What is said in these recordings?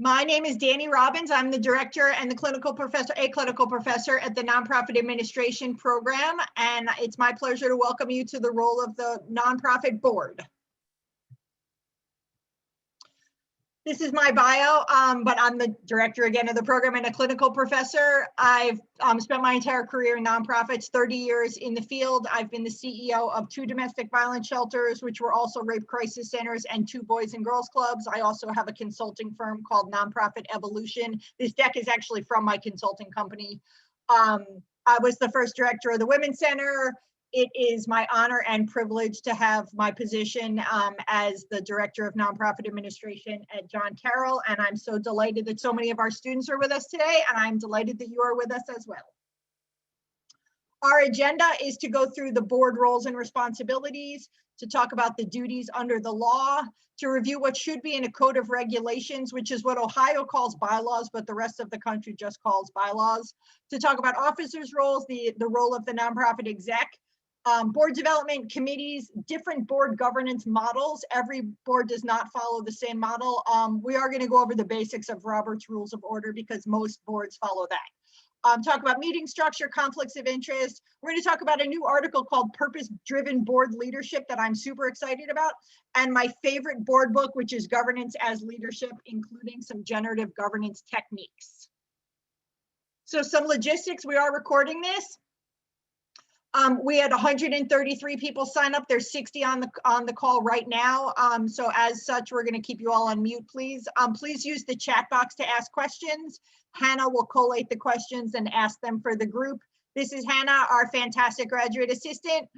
My name is Danny Robbins. I'm the director and a clinical professor at the Nonprofit Administration Program, and it's my pleasure to welcome you to the role of the nonprofit board. This is my bio, but I'm the director again of the program and a clinical professor. I've spent my entire career in nonprofits, 30 years in the field. I've been the CEO of 2 domestic violence shelters, which were also rape crisis centers, and 2 boys and girls clubs. I also have a consulting firm called Nonprofit Evolution. This deck is actually from my consulting company. I was the first director of the Women's Center. It is my honor and privilege to have my position as the Director of Nonprofit Administration at John Carroll, and I'm so delighted that so many of our students are with us today, and I'm delighted that you are with us as well. Our agenda is to go through the board roles and responsibilities, to talk about the duties under the law, to review what should be in a code of regulations, which is what Ohio calls bylaws, but the rest of the country just calls bylaws, to talk about officers' roles, the role of the nonprofit exec, board development committees, different board governance models. Every board does not follow the same model. We are going to go over the basics of Robert's Rules of Order because most boards follow that. Talk about meeting structure, conflicts of interest. We're going to talk about a new article called Purpose-Driven Board Leadership that I'm super excited about, and my favorite board book, which is Governance as Leadership, including some generative governance techniques. So some logistics, we are recording this. We had 133 people sign up. There's 60 on the call right now. So as such, we're going to keep you all on mute, please. Please use the chat box to ask questions. Hannah will collate the questions and ask them for the group. This is Hannah, our fantastic graduate assistant.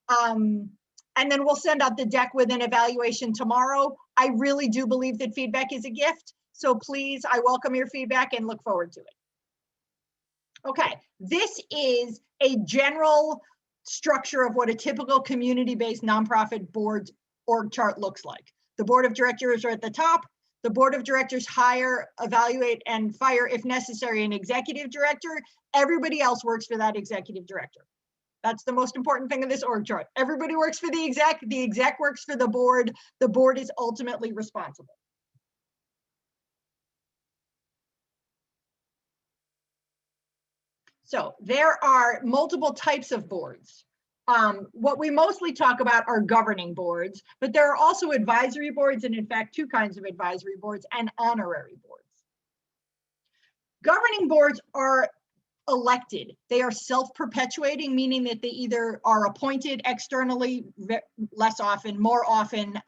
And then we'll send out the deck with an evaluation tomorrow. I really do believe that feedback is a gift. So please, I welcome your feedback and look forward to it. Okay, this is a general structure of what a typical community-based nonprofit board org chart looks like. The board of directors are at the top. The board of directors hire, evaluate, and fire, if necessary, an executive director. Everybody else works for that executive director. That's the most important thing of this org chart. Everybody works for the exec works for the board is ultimately responsible. So there are multiple types of boards. What we mostly talk about are governing boards, but there are also advisory boards, and in fact, 2 kinds of advisory boards and honorary boards. Governing boards are elected. They are self-perpetuating, meaning that they either are appointed externally, less often, more often,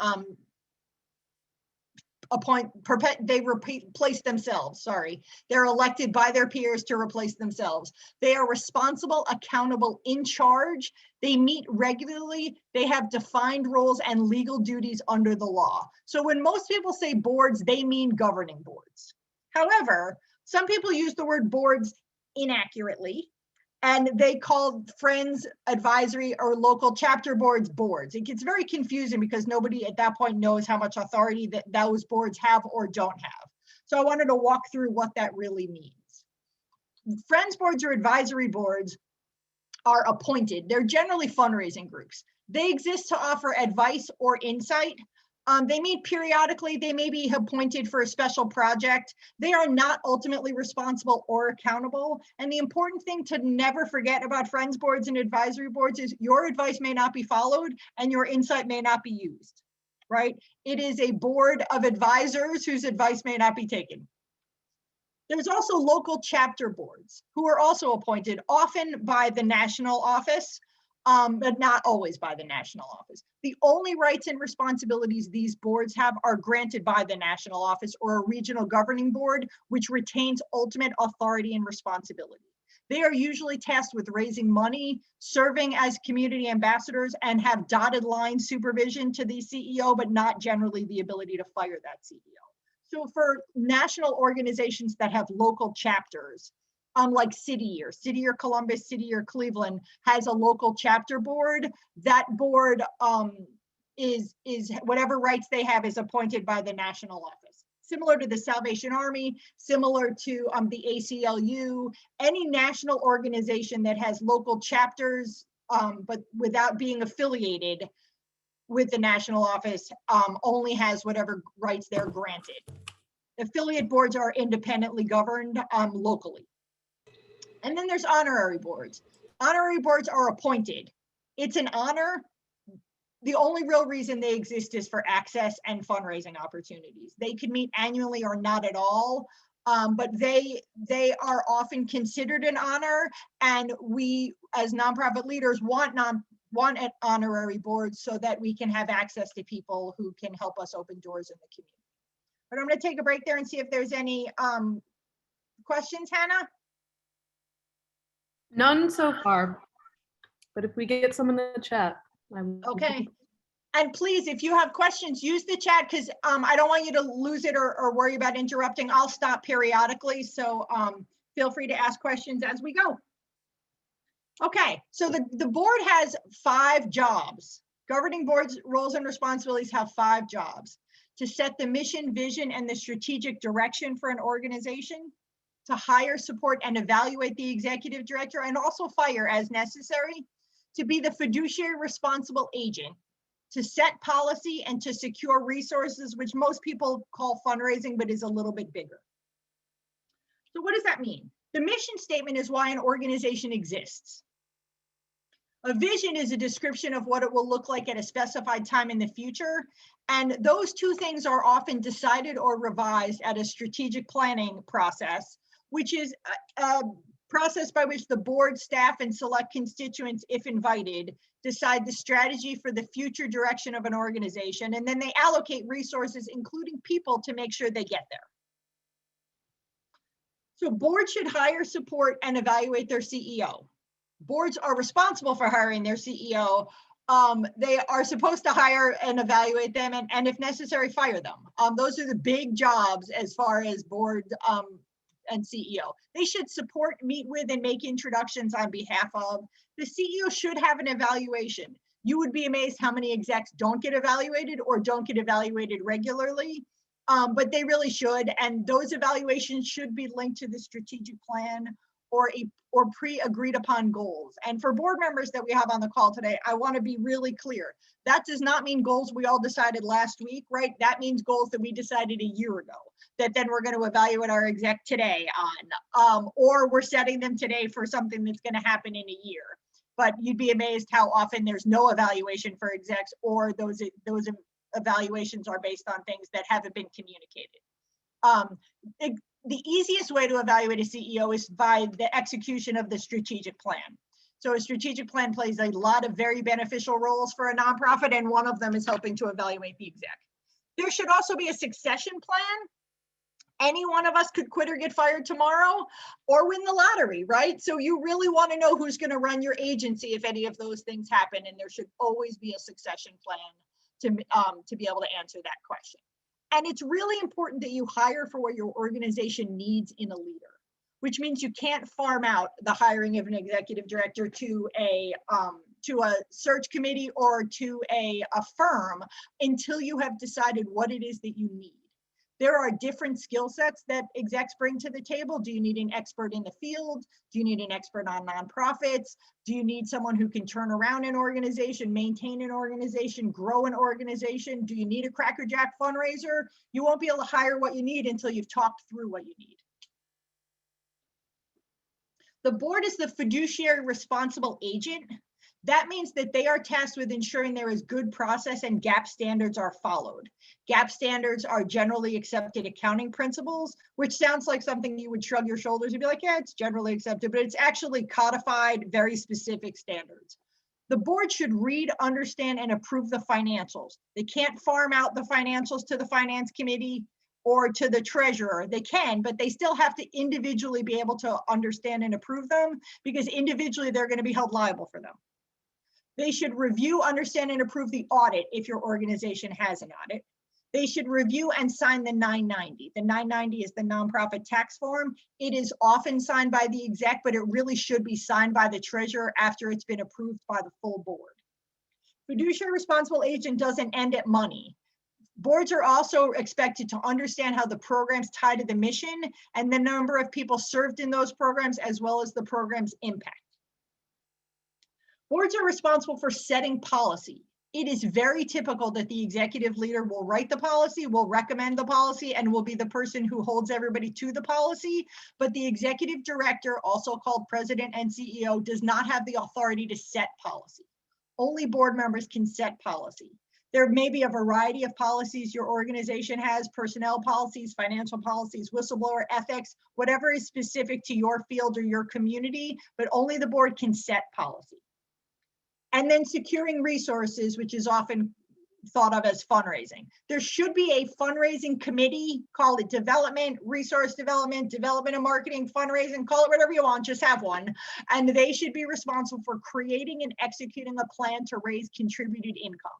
they replace themselves, sorry. They're elected by their peers to replace themselves. They are responsible, accountable, in charge. They meet regularly. They have defined roles and legal duties under the law. So when most people say boards, they mean governing boards. However, some people use the word boards inaccurately, and they call Friends, advisory, or local chapter boards boards. It gets very confusing because nobody at that point knows how much authority that those boards have or don't have. So I wanted to walk through what that really means. Friends boards or advisory boards are appointed. They're generally fundraising groups. They exist to offer advice or insight. They meet periodically. They may be appointed for a special project. They are not ultimately responsible or accountable. And the important thing to never forget about friends boards and advisory boards is your advice may not be followed and your insight may not be used, right? It is a board of advisors whose advice may not be taken. There's also local chapter boards who are also appointed, often by the national office, but not always by the national office. The only rights and responsibilities these boards have are granted by the national office or a regional governing board, which retains ultimate authority and responsibility. They are usually tasked with raising money, serving as community ambassadors, and have dotted line supervision to the CEO, but not generally the ability to fire that CEO. So for national organizations that have local chapters, like City or Columbus, City or Cleveland has a local chapter board. That board is whatever rights they have is appointed by the national office. Similar to the Salvation Army, similar to the ACLU, any national organization that has local chapters, but without being affiliated with the national office, only has whatever rights they're granted. Affiliate boards are independently governed locally. And then there's honorary boards. Honorary boards are appointed. It's an honor. The only real reason they exist is for access and fundraising opportunities. They can meet annually or not at all, but they are often considered an honor, and we as nonprofit leaders want an honorary board so that we can have access to people who can help us open doors in the community. But I'm going to take a break there and see if there's any questions, Hannah? None so far, but if we get some in the chat. Okay. And please, if you have questions, use the chat, because I don't want you to lose it or worry about interrupting. I'll stop periodically, so feel free to ask questions as we go. Okay, so the board has 5 jobs. Governing boards' roles and responsibilities have 5 jobs: to set the mission, vision, and the strategic direction for an organization, to hire, support, and evaluate the executive director, and also fire as necessary, to be the fiduciary responsible agent, to set policy, and to secure resources, which most people call fundraising, but is a little bit bigger. So what does that mean? The mission statement is why an organization exists. A vision is a description of what it will look like at a specified time in the future. And those 2 things are often decided or revised at a strategic planning process, which is a process by which the board, staff, and select constituents, if invited, decide the strategy for the future direction of an organization, and then they allocate resources, including people, to make sure they get there. So boards should hire, support, and evaluate their CEO. Boards are responsible for hiring their CEO. They are supposed to hire and evaluate them, and if necessary, fire them. Those are the big jobs as far as board and CEO. They should support, meet with, and make introductions on behalf of. The CEO should have an evaluation. You would be amazed how many execs don't get evaluated or don't get evaluated regularly, but they really should. And those evaluations should be linked to the strategic plan or pre-agreed upon goals. And for board members that we have on the call today, I want to be really clear. That does not mean goals we all decided last week, right? That means goals that we decided a year ago, that then we're going to evaluate our exec today on, or we're setting them today for something that's going to happen in a year. But you'd be amazed how often there's no evaluation for execs, or those evaluations are based on things that haven't been communicated. The easiest way to evaluate a CEO is by the execution of the strategic plan. So a strategic plan plays a lot of very beneficial roles for a nonprofit, and one of them is helping to evaluate the exec. There should also be a succession plan. Any one of us could quit or get fired tomorrow or win the lottery, right? So you really want to know who's going to run your agency if any of those things happen, and there should always be a succession plan to be able to answer that question. And it's really important that you hire for what your organization needs in a leader, which means you can't farm out the hiring of an executive director to a search committee or to a firm until you have decided what it is that you need. There are different skill sets that execs bring to the table. Do you need an expert in the field? Do you need an expert on nonprofits? Do you need someone who can turn around an organization, maintain an organization, grow an organization? Do you need a crackerjack fundraiser? You won't be able to hire what you need until you've talked through what you need. The board is the fiduciary responsible agent. That means that they are tasked with ensuring there is good process and GAAP standards are followed. GAAP standards are generally accepted accounting principles, which sounds like something you would shrug your shoulders and be like, yeah, it's generally accepted, but it's actually codified, very specific standards. The board should read, understand, and approve the financials. They can't farm out the financials to the finance committee or to the treasurer. They can, but they still have to individually be able to understand and approve them, because individually they're going to be held liable for them. They should review, understand, and approve the audit if your organization has an audit. They should review and sign the 990. The 990 is the nonprofit tax form. It is often signed by the exec, but it really should be signed by the treasurer after it's been approved by the full board. Fiduciary responsible agent doesn't end at money. Boards are also expected to understand how the programs tie to the mission and the number of people served in those programs, as well as the program's impact. Boards are responsible for setting policy. it is very typical that the executive leader will write the policy, will recommend the policy, and will be the person who holds everybody to the policy. But the executive director, also called president and CEO, does not have the authority to set policy. Only board members can set policy. There may be a variety of policies your organization has, personnel policies, financial policies, whistleblower ethics, whatever is specific to your field or your community, but only the board can set policy. And then securing resources, which is often thought of as fundraising. There should be a fundraising committee, call it development, resource development, development and marketing, fundraising, call it whatever you want, just have one. And they should be responsible for creating and executing a plan to raise contributed income.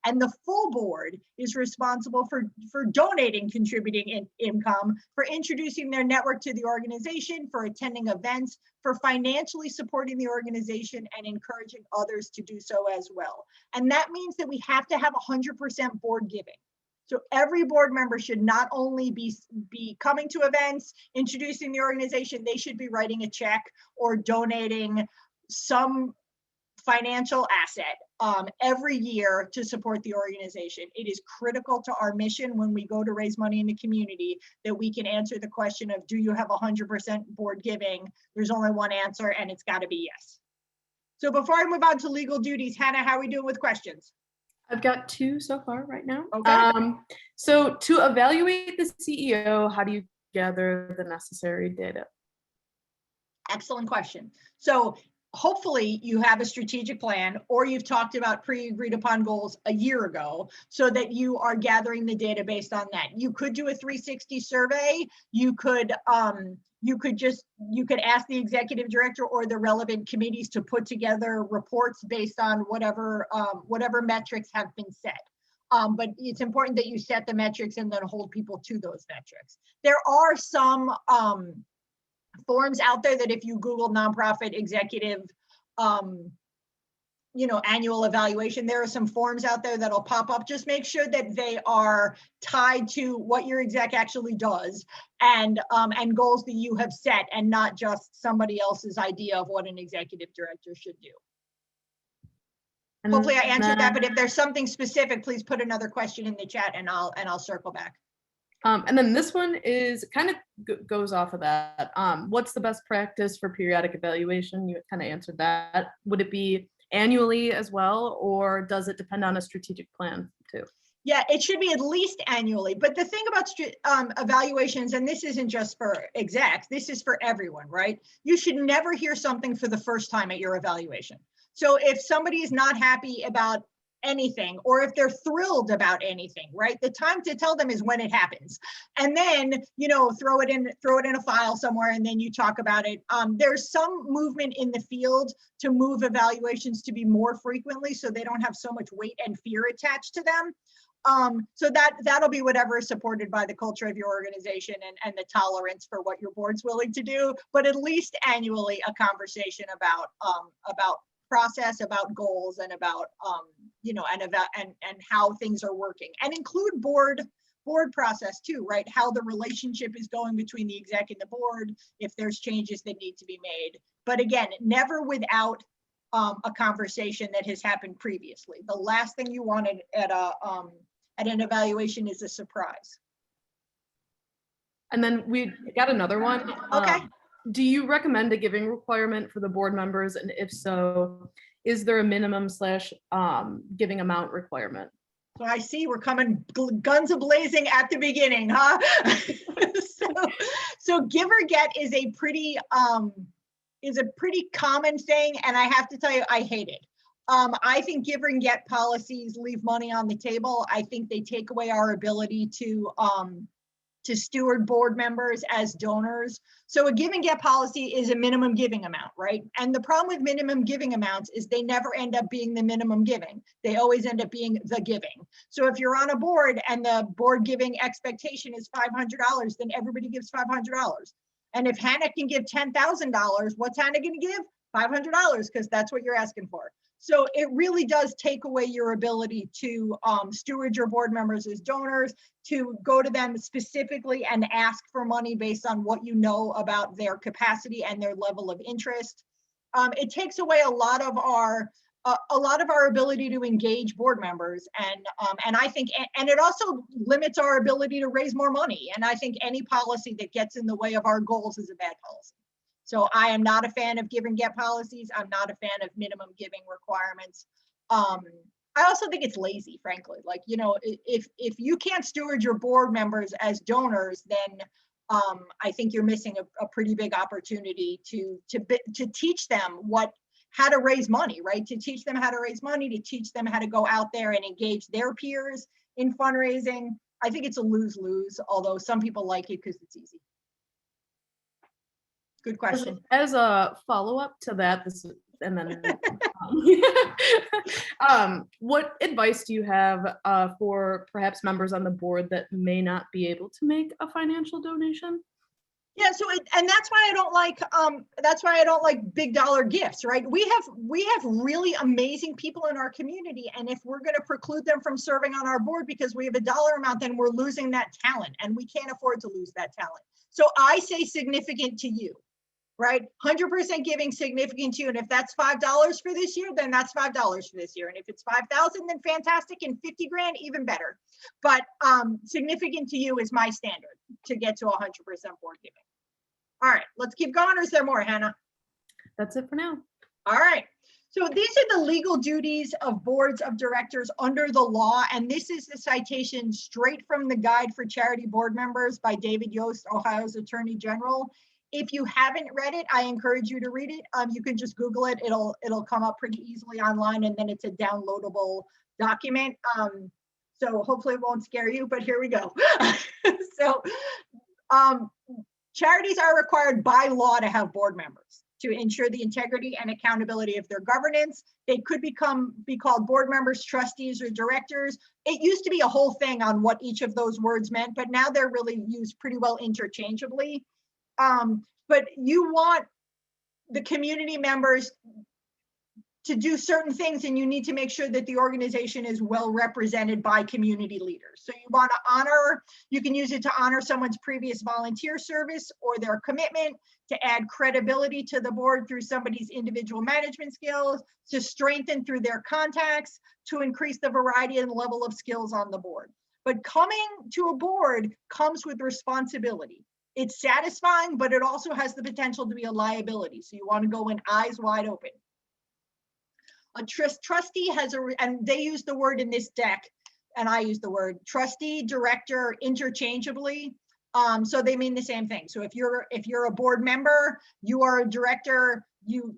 And the full board is responsible for donating contributing income, for introducing their network to the organization, for attending events, for financially supporting the organization and encouraging others to do so as well. And that means that we have to have 100% board giving. So every board member should not only be coming to events, introducing the organization, they should be writing a check or donating some financial asset every year to support the organization. It is critical to our mission when we go to raise money in the community that we can answer the question of, do you have 100% board giving? There's only one answer, and it's got to be yes. So before I move on to legal duties, Hannah, how are we doing with questions? I've got 2 so far right now. Okay. So to evaluate the CEO, how do you gather the necessary data? Excellent question. So hopefully you have a strategic plan, or you've talked about pre-agreed upon goals a year ago, so that you are gathering the data based on that. You could do a 360 survey. You could ask the executive director or the relevant committees to put together reports based on whatever metrics have been set. But it's important that you set the metrics and then hold people to those metrics. There are some forms out there that if you Google nonprofit executive, annual evaluation, there are some forms out there that'll pop up. Just make sure that they are tied to what your exec actually does and goals that you have set, and not just somebody else's idea of what an executive director should do. And hopefully I answered that, but if there's something specific, please put another question in the chat and I'll circle back. And then this one is kind of goes off of that. What's the best practice for periodic evaluation? You kind of answered that. Would it be annually as well, or does it depend on a strategic plan too? Yeah, it should be at least annually. But the thing about evaluations, and this isn't just for execs, this is for everyone, right? You should never hear something for the first time at your evaluation. So if somebody is not happy about anything, or if they're thrilled about anything, right, the time to tell them is when it happens. And then throw it in a file somewhere, and then you talk about it. There's some movement in the field to move evaluations to be more frequently, so they don't have so much weight and fear attached to them. So that'll be whatever is supported by the culture of your organization and the tolerance for what your board's willing to do. But at least annually, a conversation about process, about goals, and about and how things are working, and include board process too, right? How the relationship is going between the exec and the board, if there's changes that need to be made. But again, never without a conversation that has happened previously. The last thing you wanted at an evaluation is a surprise. And then we got another one. Okay. Do you recommend a giving requirement for the board members? And if so, is there a minimum / giving amount requirement? So I see we're coming guns a-blazing at the beginning, huh? so give or get is a pretty common thing, and I have to tell you, I hate it. I think give and get policies leave money on the table. I think they take away our ability to steward board members as donors. So a give and get policy is a minimum giving amount, right? And the problem with minimum giving amounts is they never end up being the minimum giving. They always end up being the giving. So if you're on a board and the board giving expectation is $500, then everybody gives $500. And if Hannah can give $10,000, what's Hannah going to give? $500, because that's what you're asking for. So it really does take away your ability to steward your board members as donors, to go to them specifically and ask for money based on what you know about their capacity and their level of interest. It takes away a lot of our a lot of our ability to engage board members, and I think, and it also limits our ability to raise more money. And I think any policy that gets in the way of our goals is a bad policy. So I am not a fan of give and get policies. I'm not a fan of minimum giving requirements. I also think it's lazy, frankly. Like, you know, if you can't steward your board members as donors, then I think you're missing a pretty big opportunity to teach them how to raise money, right? To teach them how to raise money, to teach them how to go out there and engage their peers in fundraising. I think it's a lose-lose, although some people like it because it's easy. Good question. As a follow-up to that, and then what advice do you have for perhaps members on the board that may not be able to make a financial donation? Yeah, so and that's why I don't like big dollar gifts, right? We have really amazing people in our community, and if we're going to preclude them from serving on our board because we have a dollar amount, then we're losing that talent, and we can't afford to lose that talent. So I say significant to you, right? 100% giving significant to you, and if that's $5 for this year, then that's $5 for this year, and if it's 5,000, then fantastic, and 50 grand, even better. But significant to you is my standard to get to 100% board giving. All right, let's keep going, or is there more, Hannah? That's it for now. All right. So these are the legal duties of boards of directors under the law, and this is the citation straight from the Guide for Charity Board Members by David Yost, Ohio's Attorney General. If you haven't read it, I encourage you to read it. You can just Google it. It'll come up pretty easily online, and then it's a downloadable document. So hopefully it won't scare you, but here we go. So charities are required by law to have board members to ensure the integrity and accountability of their governance. They could be called board members, trustees, or directors. It used to be a whole thing on what each of those words meant, but now they're really used pretty well interchangeably. But you want the community members to do certain things, and you need to make sure that the organization is well represented by community leaders. So you want to honor, you can use it to honor someone's previous volunteer service or their commitment, to add credibility to the board through somebody's individual management skills, to strengthen through their contacts, to increase the variety and level of skills on the board. But coming to a board comes with responsibility. It's satisfying, but it also has the potential to be a liability. So you want to go in eyes wide open. A trustee has and they use the word in this deck, and I use the word trustee, director interchangeably. So they mean the same thing. So if you're a board member, you are a director, you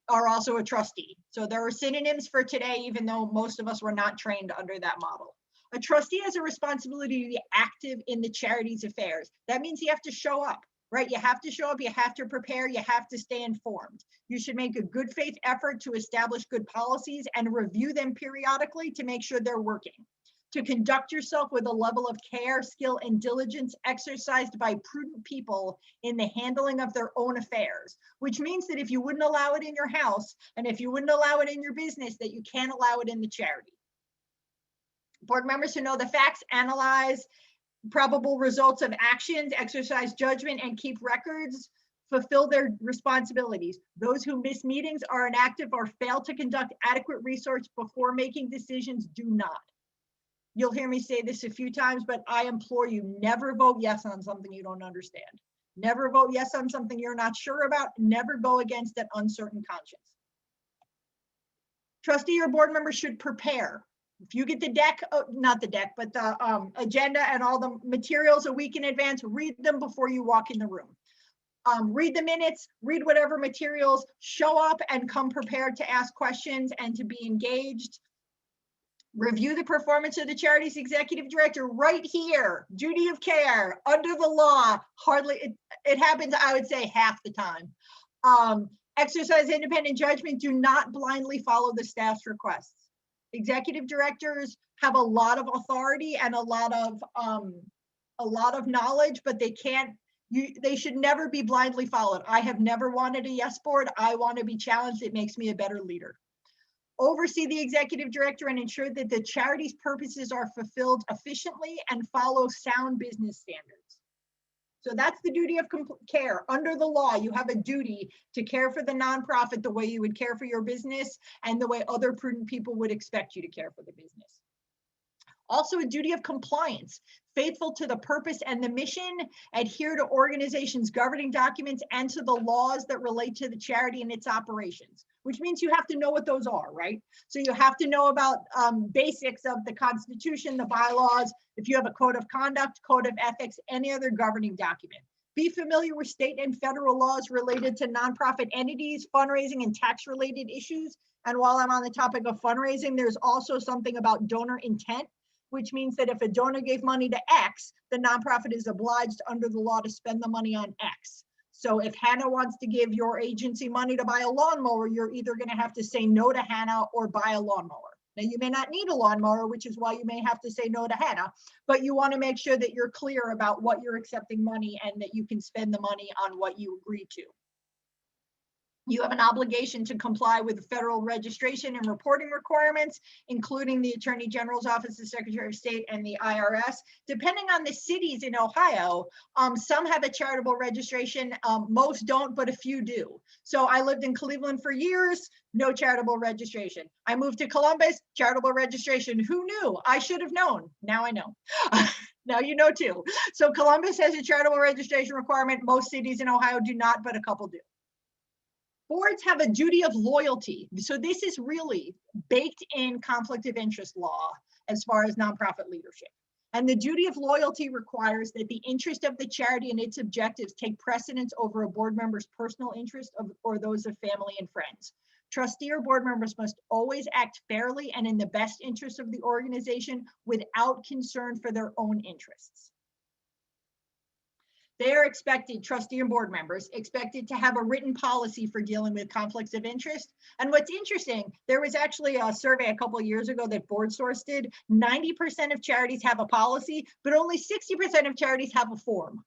are also a trustee. So there are synonyms for today, even though most of us were not trained under that model. A trustee has a responsibility to be active in the charity's affairs. That means you have to show up. Right? You have to show up, you have to prepare, you have to stay informed. You should make a good faith effort to establish good policies and review them periodically to make sure they're working. To conduct yourself with a level of care, skill, and diligence exercised by prudent people in the handling of their own affairs, which means that if you wouldn't allow it in your house, and if you wouldn't allow it in your business, that you can't allow it in the charity. Board members who know the facts, analyze probable results of actions, exercise judgment, and keep records, fulfill their responsibilities. Those who miss meetings, are inactive, or fail to conduct adequate research before making decisions do not. You'll hear me say this a few times, but I implore you, never vote yes on something you don't understand. Never vote yes on something you're not sure about. Never go against an uncertain conscience. Trustee or board member should prepare. If you get the deck, not the deck, but the agenda and all the materials a week in advance, read them before you walk in the room. Read the minutes, read whatever materials, show up and come prepared to ask questions and to be engaged. Review the performance of the charity's executive director right here. Duty of care, under the law. Hardly, it happens, I would say, half the time. Exercise independent judgment. Do not blindly follow the staff's requests. Executive directors have a lot of authority and a lot of knowledge, but they should never be blindly followed. I have never wanted a yes board. I want to be challenged. It makes me a better leader. Oversee the executive director and ensure that the charity's purposes are fulfilled efficiently and follow sound business standards. So that's the duty of care. Under the law, you have a duty to care for the nonprofit the way you would care for your business and the way other prudent people would expect you to care for the business. Also a duty of compliance, faithful to the purpose and the mission, adhere to organizations' governing documents and to the laws that relate to the charity and its operations, which means you have to know what those are, right? So you have to know about basics of the Constitution, the bylaws, if you have a code of conduct, code of ethics, any other governing document. Be familiar with state and federal laws related to nonprofit entities, fundraising, and tax-related issues. And while I'm on the topic of fundraising, there's also something about donor intent, which means that if a donor gave money to X, the nonprofit is obliged under the law to spend the money on X. So if Hannah wants to give your agency money to buy a lawnmower, you're either going to have to say no to Hannah or buy a lawnmower. Now, you may not need a lawnmower, which is why you may have to say no to Hannah, but you want to make sure that you're clear about what you're accepting money and that you can spend the money on what you agree to. You have an obligation to comply with federal registration and reporting requirements, including the Attorney General's Office, the Secretary of State, and the IRS. Depending on the cities in Ohio, some have a charitable registration, most don't, but a few do. So I lived in Cleveland for years, no charitable registration. I moved to Columbus, charitable registration. Who knew? I should have known. Now I know. Now you know too. So Columbus has a charitable registration requirement. Most cities in Ohio do not, but a couple do. Boards have a duty of loyalty. So this is really baked in conflict of interest law as far as nonprofit leadership. And the duty of loyalty requires that the interest of the charity and its objectives take precedence over a board member's personal interest or those of family and friends. Trustee or board members must always act fairly and in the best interest of the organization without concern for their own interests. They are expected, trustee and board members, expected to have a written policy for dealing with conflicts of interest. And what's interesting, there was actually a survey a couple of years ago that BoardSource did. 90% of charities have a policy, but only 60% of charities have a form.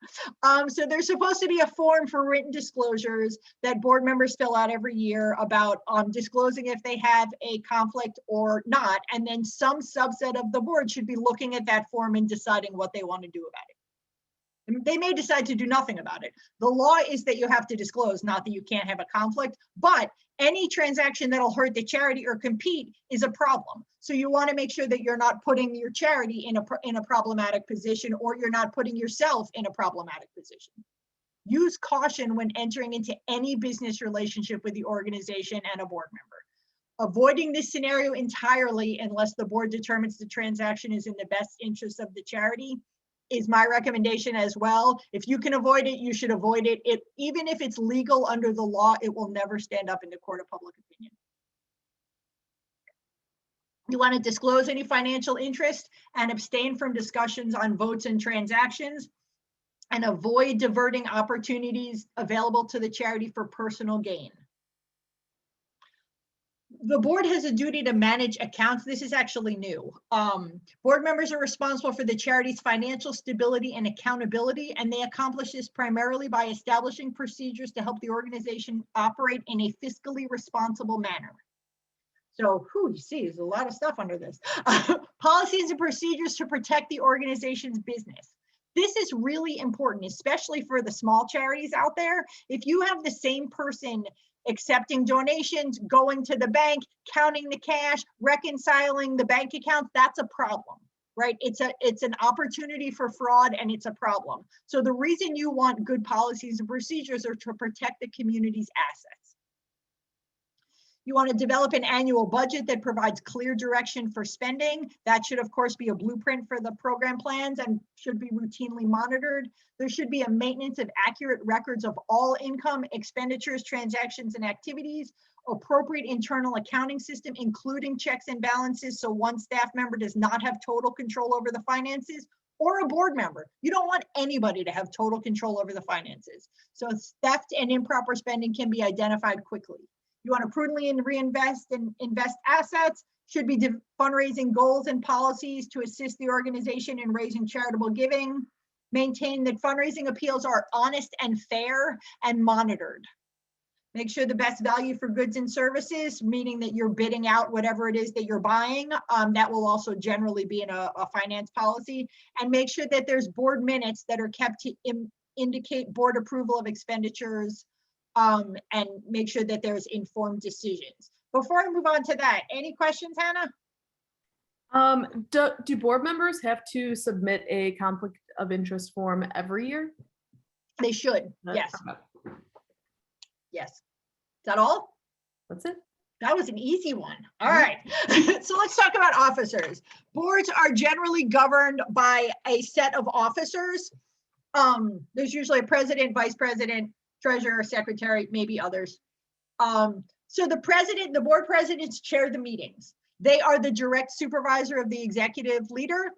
So there's supposed to be a form for written disclosures that board members fill out every year about disclosing if they have a conflict or not. And then some subset of the board should be looking at that form and deciding what they want to do about it. They may decide to do nothing about it. The law is that you have to disclose, not that you can't have a conflict, but any transaction that'll hurt the charity or compete is a problem. So you want to make sure that you're not putting your charity in a problematic position, or you're not putting yourself in a problematic position. Use caution when entering into any business relationship with the organization and a board member. Avoiding this scenario entirely unless the board determines the transaction is in the best interest of the charity is my recommendation as well. If you can avoid it, you should avoid it. Even if it's legal under the law, it will never stand up in the court of public opinion. You want to disclose any financial interest and abstain from discussions on votes and transactions, and avoid diverting opportunities available to the charity for personal gain. The board has a duty to manage accounts. This is actually new. Board members are responsible for the charity's financial stability and accountability, and they accomplish this primarily by establishing procedures to help the organization operate in a fiscally responsible manner. So, you see, there's a lot of stuff under this. Policies and procedures to protect the organization's business. This is really important, especially for the small charities out there. If you have the same person accepting donations, going to the bank, counting the cash, reconciling the bank accounts, that's a problem, right? It's an opportunity for fraud, and it's a problem. So the reason you want good policies and procedures are to protect the community's assets. You want to develop an annual budget that provides clear direction for spending. That should, of course, be a blueprint for the program plans and should be routinely monitored. There should be a maintenance of accurate records of all income, expenditures, transactions, and activities, appropriate internal accounting system, including checks and balances, so one staff member does not have total control over the finances, or a board member. You don't want anybody to have total control over the finances. So theft and improper spending can be identified quickly. You want to prudently reinvest and invest assets, should be fundraising goals and policies to assist the organization in raising charitable giving, maintain that fundraising appeals are honest and fair and monitored. Make sure the best value for goods and services, meaning that you're bidding out whatever it is that you're buying. That will also generally be in a finance policy. And make sure that there's board minutes that are kept indicate board approval of expenditures, and make sure that there's informed decisions. Before I move on to that, any questions, Hannah? Do board members have to submit a conflict of interest form every year? They should, yes, Okay, yes. Is that all? that's it. That was an easy one. All right. So let's talk about officers. Boards are generally governed by a set of officers. There's usually a president, vice president, treasurer, secretary, maybe others. So the board presidents chair the meetings. They are the direct supervisor of the executive leader,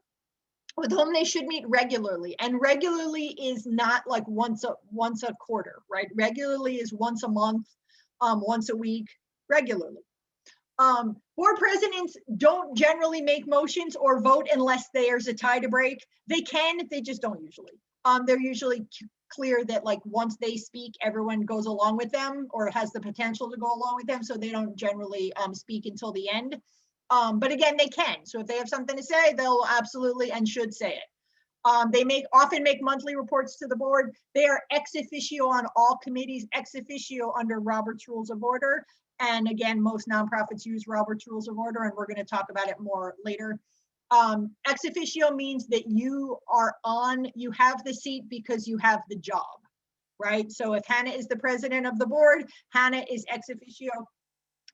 with whom they should meet regularly. And regularly is not like once a quarter, right? Regularly is once a month, once a week, regularly. Board presidents don't generally make motions or vote unless there's a tie to break. They can, they just don't usually. They're usually clear that like once they speak, everyone goes along with them or has the potential to go along with them. So they don't generally speak until the end. But again, they can. So if they have something to say, they'll absolutely and should say it. They often make monthly reports to the board. They are ex officio on all committees, ex officio under Robert's Rules of Order. And again, most nonprofits use Robert's Rules of Order, and we're going to talk about it more later. Ex officio means that you have the seat because you have the job, right? So if Hannah is the president of the board, Hannah is ex officio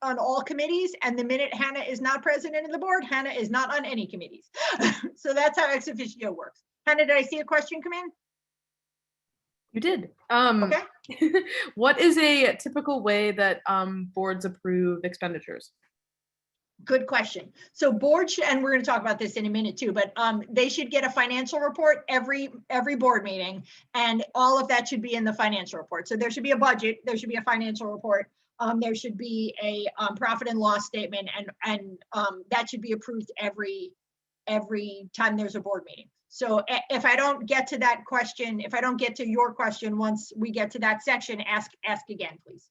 on all committees, and the minute Hannah is not president of the board, Hannah is not on any committees. So that's how ex officio works. Hannah, did I see a question come in? You did. Okay. What is a typical way that boards approve expenditures? Good question. So boards, and we're going to talk about this in a minute too, but they should get a financial report every board meeting, and all of that should be in the financial report. So there should be a budget, there should be a financial report, there should be a profit and loss statement, and that should be approved every time there's a board meeting. So if I don't get to that question, if I don't get to your question, once we get to that section, ask again, please.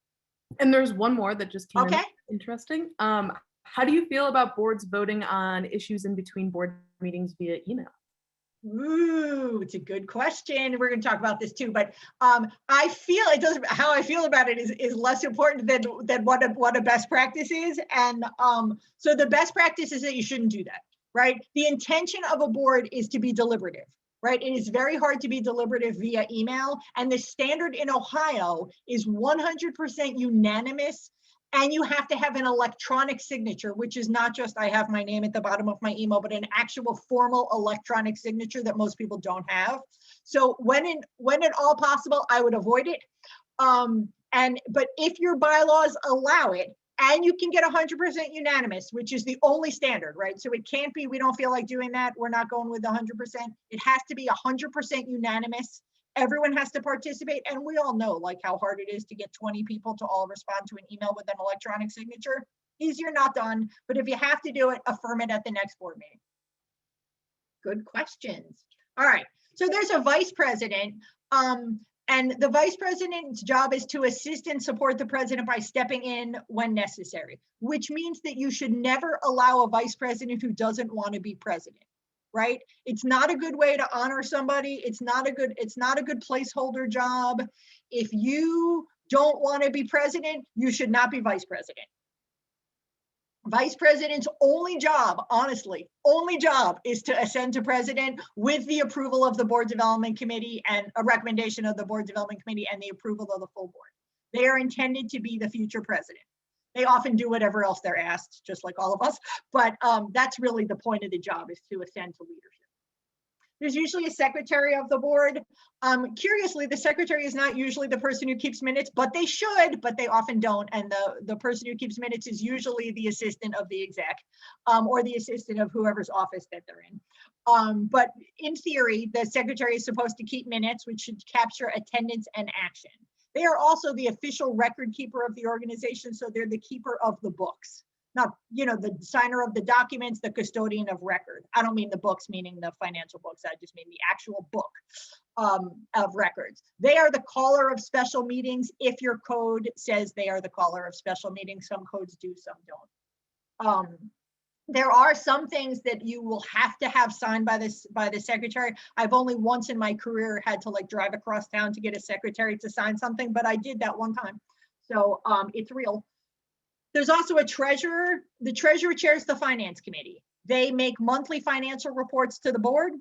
And there's one more that just came in. Okay. Interesting. How do you feel about boards voting on issues in between board meetings via email? Ooh, it's a good question. We're going to talk about this too, but I feel how I feel about it is less important than what a best practice is. And so the best practice is that you shouldn't do that, right? The intention of a board is to be deliberative, right? It is very hard to be deliberative via email, and the standard in Ohio is 100% unanimous. And you have to have an electronic signature, which is not just I have my name at the bottom of my email, but an actual formal electronic signature that most people don't have. So when at all possible, I would avoid it. But if your bylaws allow it, and you can get 100% unanimous, which is the only standard, right? So it can't be, we don't feel like doing that, we're not going with 100%. It has to be 100% unanimous. Everyone has to participate, and we all know like how hard it is to get 20 people to all respond to an email with an electronic signature. Easier not done, but if you have to do it, affirm it at the next board meeting. Good questions. All right, so there's a vice president, and the vice president's job is to assist and support the president by stepping in when necessary, which means that you should never allow a vice president who doesn't want to be president. Right? It's not a good way to honor somebody. It's not a good placeholder job. If you don't want to be president, you should not be vice president. Vice president's only job, honestly, is to ascend to president with the approval of the board development committee and a recommendation of the board development committee and the approval of the full board. They are intended to be the future president. They often do whatever else they're asked, just like all of us, but that's really the point of the job, is to ascend to leadership. There's usually a secretary of the board. Curiously, the secretary is not usually the person who keeps minutes, but they should, but they often don't. And the person who keeps minutes is usually the assistant of the exec, or the assistant of whoever's office that they're in. But in theory, the secretary is supposed to keep minutes, which should capture attendance and action. They are also the official record keeper of the organization, so they're the keeper of the books. Not, the signer of the documents, the custodian of record. I don't mean the books, meaning the financial books. I just mean the actual book of records. They are the caller of special meetings if your code says they are the caller of special meetings. Some codes do, some don't. There are some things that you will have to have signed by the secretary. I've only once in my career had to like drive across town to get a secretary to sign something, but I did that one time. So it's real. There's also a treasurer. The treasurer chairs the finance committee. They make monthly financial reports to the board.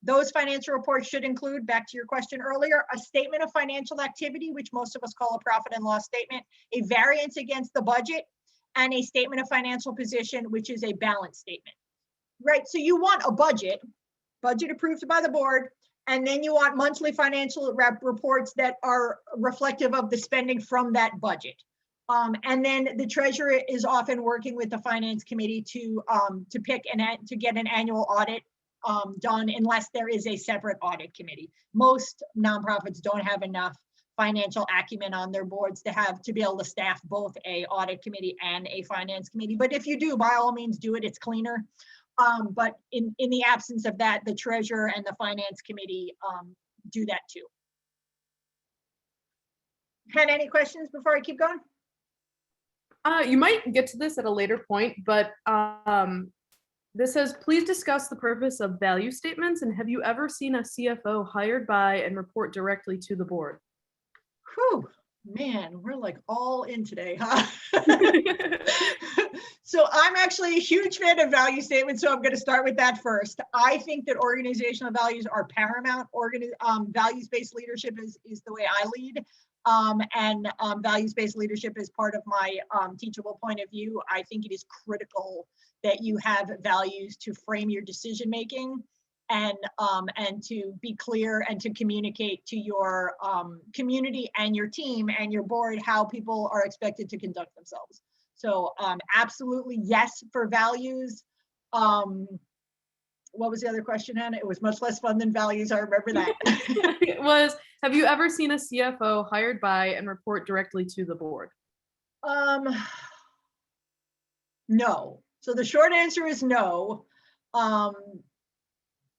Those financial reports should include, back to your question earlier, a statement of financial activity, which most of us call a profit and loss statement, a variance against the budget, and a statement of financial position, which is a balance statement, right? So you want a budget approved by the board, and then you want monthly financial reports that are reflective of the spending from that budget. And then the treasurer is often working with the finance committee to get an annual audit done, unless there is a separate audit committee. Most nonprofits don't have enough financial acumen on their boards to be able to staff both a audit committee and a finance committee. But if you do, by all means do it, it's cleaner. But in the absence of that, the treasurer and the finance committee do that too. Had any questions before I keep going? You might get to this at a later point, but this says, please discuss the purpose of value statements, and have you ever seen a CFO hired by and report directly to the board? Whew, man, we're like all in today, huh? So I'm actually a huge fan of value statements, so I'm going to start with that first. I think that organizational values are paramount. Values-based leadership is the way I lead. And values-based leadership is part of my teachable point of view. I think it is critical that you have values to frame your decision-making and to be clear and to communicate to your community and your team and your board how people are expected to conduct themselves. So absolutely yes for values. What was the other question, Hannah? It was much less fun than values. I remember that. It was, have you ever seen a CFO hired by and report directly to the board? No. So the short answer is no.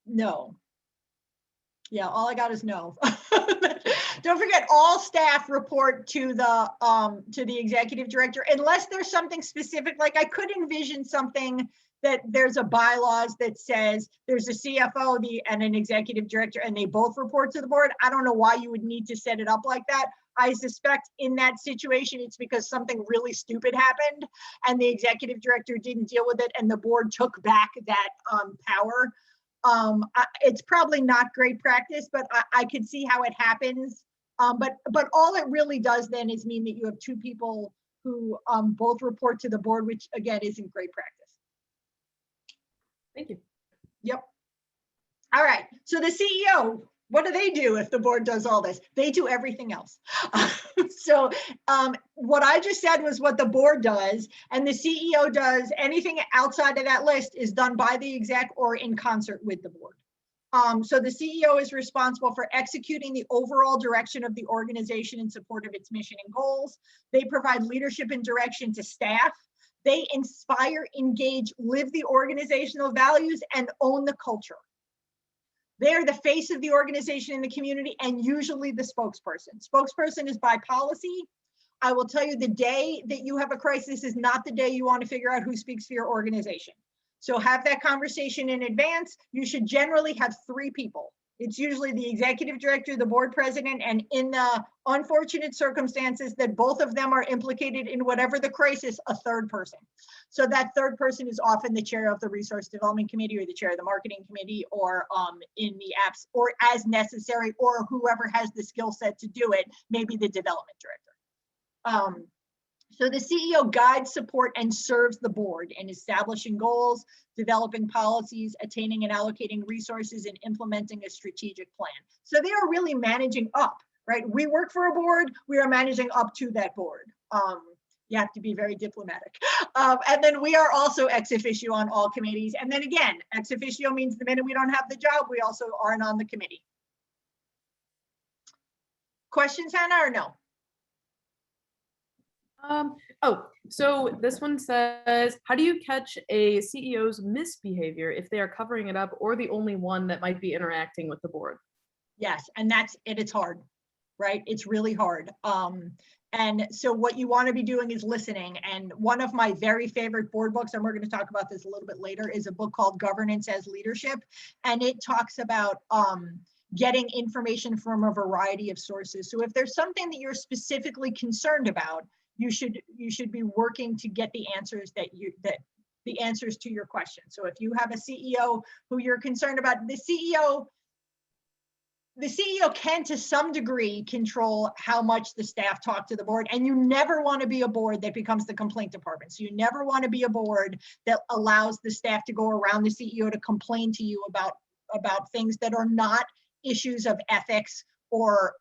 No. Yeah, all I got is no. Don't forget, all staff report to the executive director, unless there's something specific. Like I could envision something that there's a bylaws that says there's a CFO and an executive director, and they both report to the board. I don't know why you would need to set it up like that. I suspect in that situation, it's because something really stupid happened and the executive director didn't deal with it and the board took back that power. It's probably not great practice, but I could see how it happens. But all it really does then is mean that you have two people who both report to the board, which again isn't great practice. Thank you. Yep. All right. So the CEO, what do they do if the board does all this? They do everything else. So what I just said was what the board does, and the CEO does anything outside of that list is done by the exec or in concert with the board. So the CEO is responsible for executing the overall direction of the organization in support of its mission and goals. They provide leadership and direction to staff. They inspire, engage, live the organizational values, and own the culture. They are the face of the organization in the community and usually the spokesperson. Spokesperson is by policy. I will tell you, the day that you have a crisis is not the day you want to figure out who speaks for your organization. So have that conversation in advance. You should generally have 3 people. It's usually the executive director, the board president, and in the unfortunate circumstances that both of them are implicated in whatever the crisis, a 3rd person. So that 3rd person is often the chair of the resource development committee or the chair of the marketing committee, or in the apps, or as necessary, or whoever has the skill set to do it, maybe the development director. So the CEO guides, support, and serves the board in establishing goals, developing policies, attaining and allocating resources, and implementing a strategic plan. So they are really managing up, right? We work for a board, we are managing up to that board. You have to be very diplomatic. And then we are also ex officio on all committees. And then again, ex officio means the minute we don't have the job, we also aren't on the committee. Questions, Hannah, or no? So this one says, how do you catch a CEO's misbehavior if they are covering it up or the only one that might be interacting with the board? Yes, and that's it. It's hard, right? It's really hard. And so what you want to be doing is listening. And one of my very favorite board books, and we're going to talk about this a little bit later, is a book called Governance as Leadership. And it talks about getting information from a variety of sources. So if there's something that you're specifically concerned about, you should be working to get the answers the answers to your question. So if you have a CEO who you're concerned about, the CEO can to some degree control how much the staff talk to the board, and you never want to be a board that becomes the complaint department. So you never want to be a board that allows the staff to go around the CEO to complain to you about things that are not issues of ethics or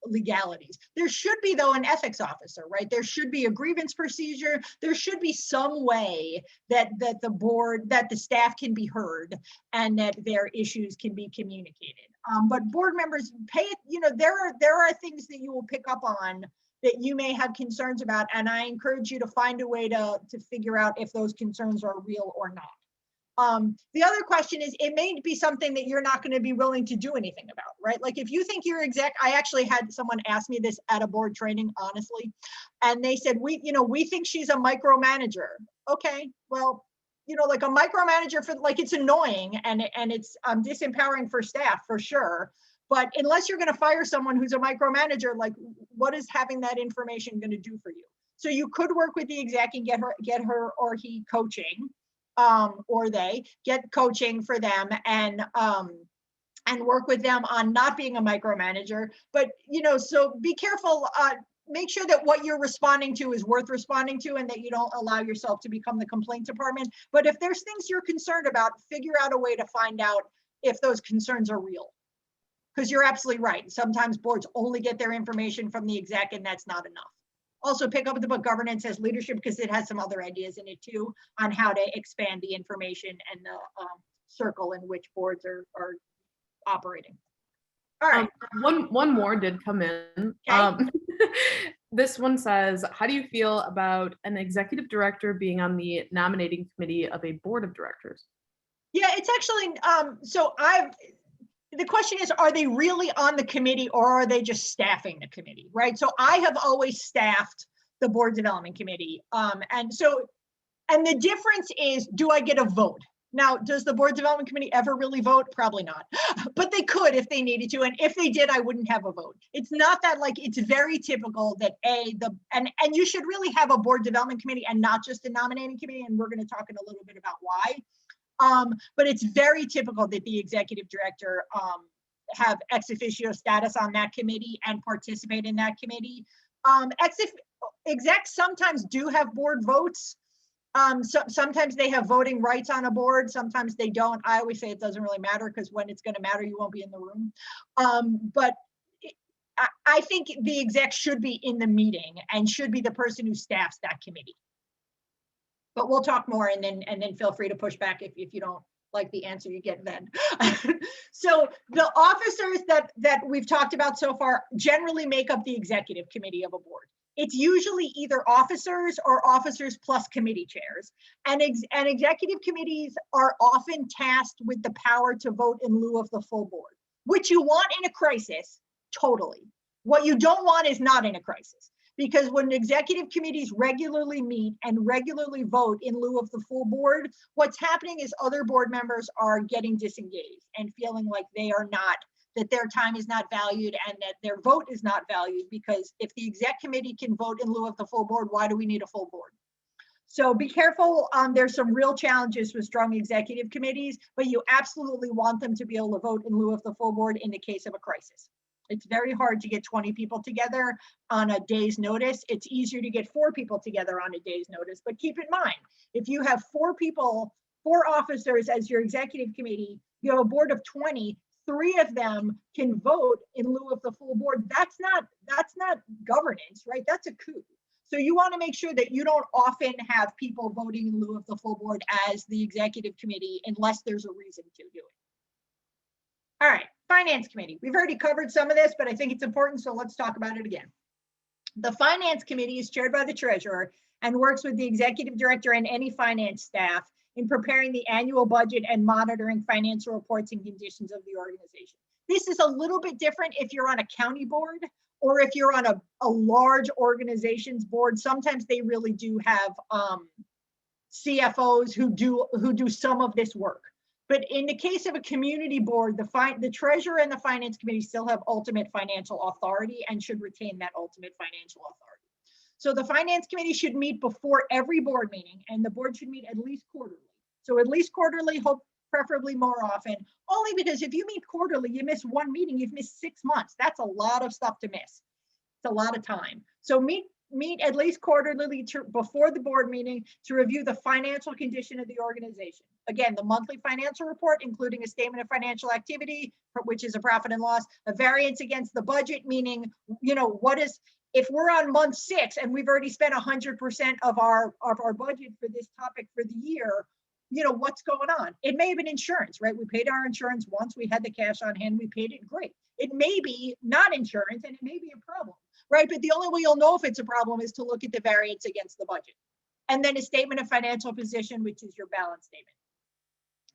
legalities. There should be, though, an ethics officer, right? There should be a grievance procedure. There should be some way that the staff can be heard and that their issues can be communicated. But board members there are things that you will pick up on that you may have concerns about, and I encourage you to find a way to figure out if those concerns are real or not. The other question is, it may be something that you're not going to be willing to do anything about, right? Like if you think your I actually had someone ask me this at a board training, honestly, and they said, we think she's a micromanager. Okay, well, like a micromanager it's annoying and it's disempowering for staff for sure. But unless you're going to fire someone who's a micromanager, like what is having that information going to do for you? So you could work with the exec and get her or he coaching. Or they get coaching for them and work with them on not being a micromanager. But so be careful. Make sure that what you're responding to is worth responding to, and that you don't allow yourself to become the complaint department. But if there's things you're concerned about, figure out a way to find out if those concerns are real. Because you're absolutely right. Sometimes boards only get their information from the exec, and that's not enough. Also pick up the book Governance as Leadership, because it has some other ideas in it too on how to expand the information and the circle in which boards are operating. All right. One more did come in. Okay. This one says, how do you feel about an executive director being on the nominating committee of a board of directors? Yeah, it's actually, the question is, are they really on the committee or are they just staffing the committee, right? So I have always staffed the board development committee. And the difference is, do I get a vote? Now, does the board development committee ever really vote? Probably not, but they could if they needed to. And if they did, I wouldn't have a vote. It's not that, like, it's very typical that and you should really have a board development committee and not just a nominating committee. And we're going to talk in a little bit about why. But it's very typical that the executive director have ex officio status on that committee and participate in that committee. Execs sometimes do have board votes. Sometimes they have voting rights on a board. Sometimes they don't. I always say it doesn't really matter, because when it's going to matter, you won't be in the room. But I think the exec should be in the meeting and should be the person who staffs that committee. But we'll talk more, and then feel free to push back if you don't like the answer you get then. So the officers that we've talked about so far generally make up the executive committee of a board. It's usually either officers or officers plus committee chairs. And executive committees are often tasked with the power to vote in lieu of the full board, which you want in a crisis, totally. What you don't want is not in a crisis. Because when executive committees regularly meet and regularly vote in lieu of the full board, what's happening is other board members are getting disengaged and feeling like that their time is not valued and that their vote is not valued, because if the exec committee can vote in lieu of the full board, why do we need a full board? So be careful. There's some real challenges with strong executive committees, but you absolutely want them to be able to vote in lieu of the full board in the case of a crisis. It's very hard to get 20 people together on a day's notice. It's easier to get 4 people together on a day's notice. But keep in mind, if you have 4 officers as your executive committee, you have a board of 20, 3 of them can vote in lieu of the full board. That's not governance, right? That's a coup. So you want to make sure that you don't often have people voting in lieu of the full board as the executive committee unless there's a reason to do it. All right, Finance Committee. We've already covered some of this, but I think it's important, so let's talk about it again. The Finance Committee is chaired by the treasurer and works with the executive director and any finance staff in preparing the annual budget and monitoring financial reports and conditions of the organization. This is a little bit different if you're on a county board or if you're on a large organization's board. Sometimes they really do have CFOs who do some of this work. But in the case of a community board, the treasurer and the finance committee still have ultimate financial authority and should retain that ultimate financial authority. So the finance committee should meet before every board meeting, and the board should meet at least quarterly. So at least quarterly, hope preferably more often, only because if you meet quarterly, you miss one meeting, you've missed 6 months. That's a lot of stuff to miss. It's a lot of time. So meet at least quarterly before the board meeting to review the financial condition of the organization. Again, the monthly financial report, including a statement of financial activity, which is a profit and loss, a variance against the budget, meaning, if we're on month 6 and we've already spent 100% of our budget for this topic for the year, what's going on? It may have been insurance, right? We paid our insurance once, we had the cash on hand, we paid it, great. It may be not insurance and it may be a problem, right? But the only way you'll know if it's a problem is to look at the variance against the budget. And then a statement of financial position, which is your balance statement.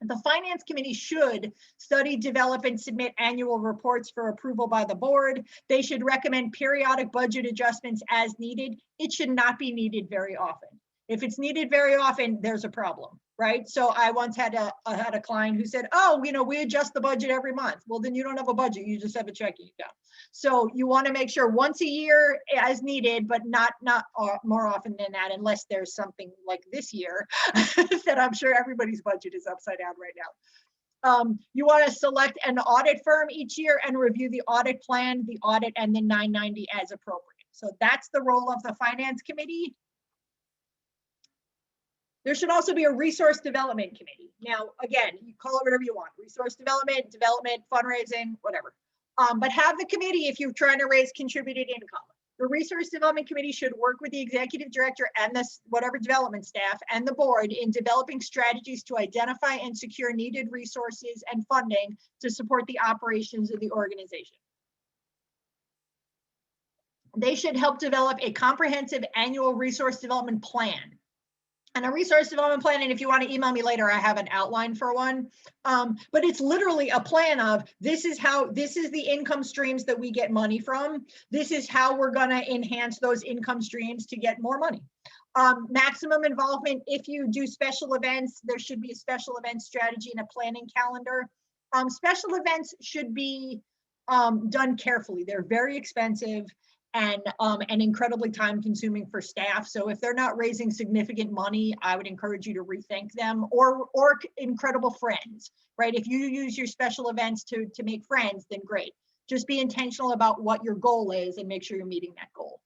The finance committee should study, develop, and submit annual reports for approval by the board. They should recommend periodic budget adjustments as needed. It should not be needed very often. If it's needed very often, there's a problem, right? So I once had a client who said, oh, we adjust the budget every month. Well, then you don't have a budget, you just have a checking account. So you want to make sure once a year as needed, but not more often than that, unless there's something like this year that I'm sure everybody's budget is upside down right now. You want to select an audit firm each year and review the audit plan, the audit, and the 990 as appropriate. So that's the role of the finance committee. There should also be a resource development committee. Now, again, you call it whatever you want, resource development, fundraising, whatever. But have the committee if you're trying to raise contributed income. The resource development committee should work with the executive director and the whatever development staff and the board in developing strategies to identify and secure needed resources and funding to support the operations of the organization. They should help develop a comprehensive annual resource development plan. And a resource development plan, and if you want to email me later, I have an outline for one. But it's literally a plan of this is the income streams that we get money from. This is how we're going to enhance those income streams to get more money. Maximum involvement. If you do special events, there should be a special event strategy and a planning calendar. Special events should be done carefully. They're very expensive and incredibly time consuming for staff. So if they're not raising significant money, I would encourage you to rethink them, or incredible friends, right? If you use your special events to make friends, then great. Just be intentional about what your goal is and make sure you're meeting that goal.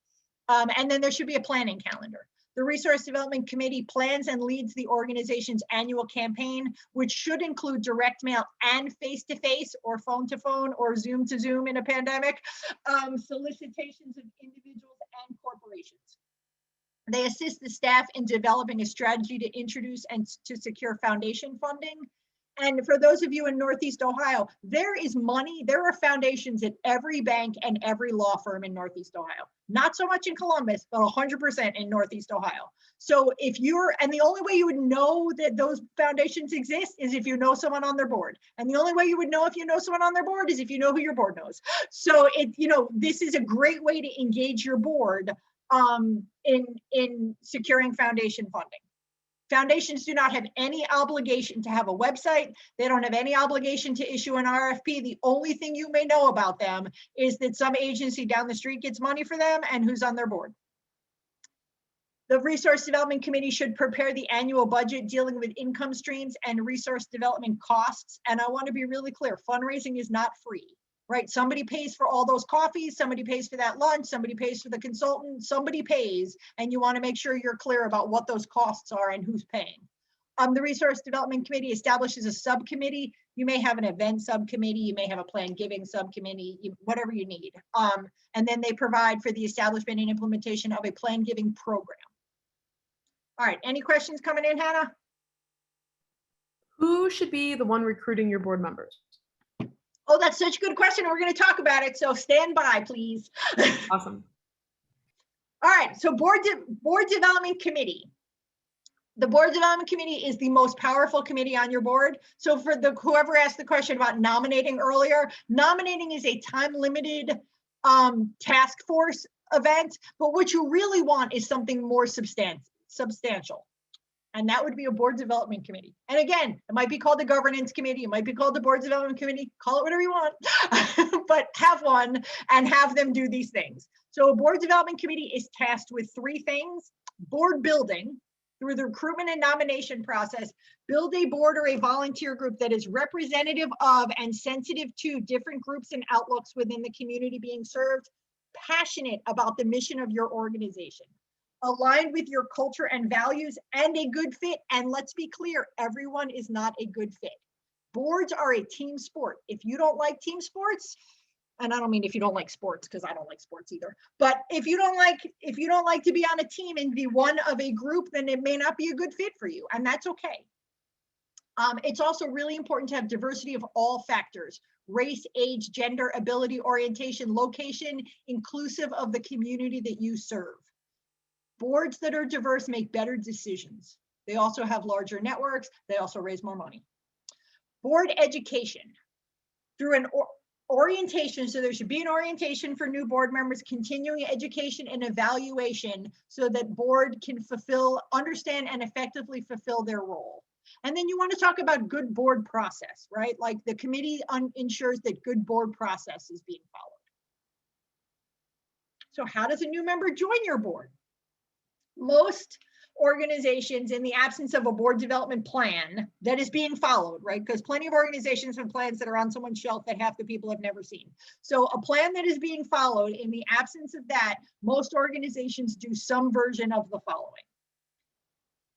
And then there should be a planning calendar. The Resource Development Committee plans and leads the organization's annual campaign, which should include direct mail and face-to-face or phone-to-phone or Zoom-to-Zoom in a pandemic, solicitations of individuals and corporations. They assist the staff in developing a strategy to introduce and to secure foundation funding. And for those of you in Northeast Ohio, there is money, there are foundations at every bank and every law firm in Northeast Ohio. Not so much in Columbus, but 100% in Northeast Ohio. So and the only way you would know that those foundations exist is if you know someone on their board. And the only way you would know if you know someone on their board is if you know who your board knows. So this is a great way to engage your board in securing foundation funding. Foundations do not have any obligation to have a website. They don't have any obligation to issue an RFP. The only thing you may know about them is that some agency down the street gets money for them and who's on their board. The Resource Development Committee should prepare the annual budget dealing with income streams and resource development costs. And I want to be really clear, fundraising is not free. Right? Somebody pays for all those coffees, somebody pays for that lunch, somebody pays for the consultant, somebody pays, and you want to make sure you're clear about what those costs are and who's paying. The Resource Development Committee establishes a subcommittee. You may have an event subcommittee, you may have a plan giving subcommittee, whatever you need. And then they provide for the establishment and implementation of a plan giving program. All right, any questions coming in, Hannah? Who should be the one recruiting your board members? Oh, that's such a good question. We're going to talk about it. So stand by, please. Awesome. All right. So board development committee. The board development committee is the most powerful committee on your board. So for the whoever asked the question about nominating earlier, nominating is a time limited task force event, but what you really want is something more substantial. And that would be a board development committee. And again, it might be called the governance committee, it might be called the board development committee, call it whatever you want, but have one and have them do these things. So a board development committee is tasked with 3 things: board building, through the recruitment and nomination process, build a board or a volunteer group that is representative of and sensitive to different groups and outlooks within the community being served, passionate about the mission of your organization, aligned with your culture and values, and a good fit. And let's be clear, everyone is not a good fit. Boards are a team sport. If you don't like team sports, and I don't mean if you don't like sports, because I don't like sports either, but if you don't like to be on a team and be one of a group, then it may not be a good fit for you, and that's okay. It's also really important to have diversity of all factors: race, age, gender, ability, orientation, location, inclusive of the community that you serve. Boards that are diverse make better decisions. They also have larger networks. They also raise more money. Board education through an orientation. So there should be an orientation for new board members, continuing education and evaluation so that board can understand and effectively fulfill their role. And then you want to talk about good board process, right? Like the committee ensures that good board process is being followed. So how does a new member join your board? Most organizations, in the absence of a board development plan that is being followed, right? Because plenty of organizations have plans that are on someone's shelf that half the people have never seen. So a plan that is being followed, in the absence of that, most organizations do some version of the following.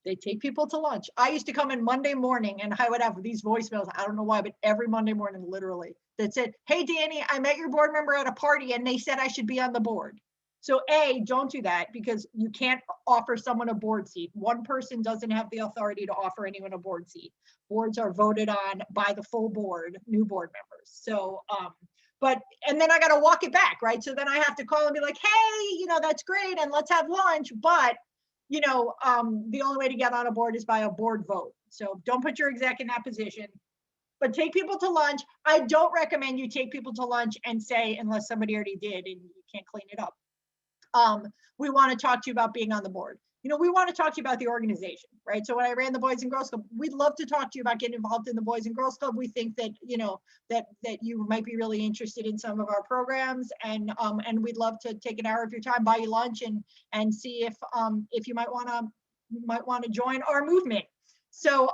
They take people to lunch. I used to come in Monday morning and I would have these voicemails, I don't know why, but every Monday morning, literally, that said, "Hey, Danny, I met your board member at a party and they said I should be on the board." So A, don't do that, because you can't offer someone a board seat. One person doesn't have the authority to offer anyone a board seat. Boards are voted on by the full board, new board members. So, and then I got to walk it back, right? So then I have to call and be like, "Hey, that's great, and let's have lunch, but the only way to get on a board is by a board vote." So don't put your exec in that position, but take people to lunch. I don't recommend you take people to lunch and say, unless somebody already did and you can't clean it up, we want to talk to you about being on the board. We want to talk to you about the organization, right? So when I ran the Boys and Girls Club, we'd love to talk to you about getting involved in the Boys and Girls Club. We think that, that you might be really interested in some of our programs, and we'd love to take an hour of your time, buy you lunch, and see if you might want to join our movement. So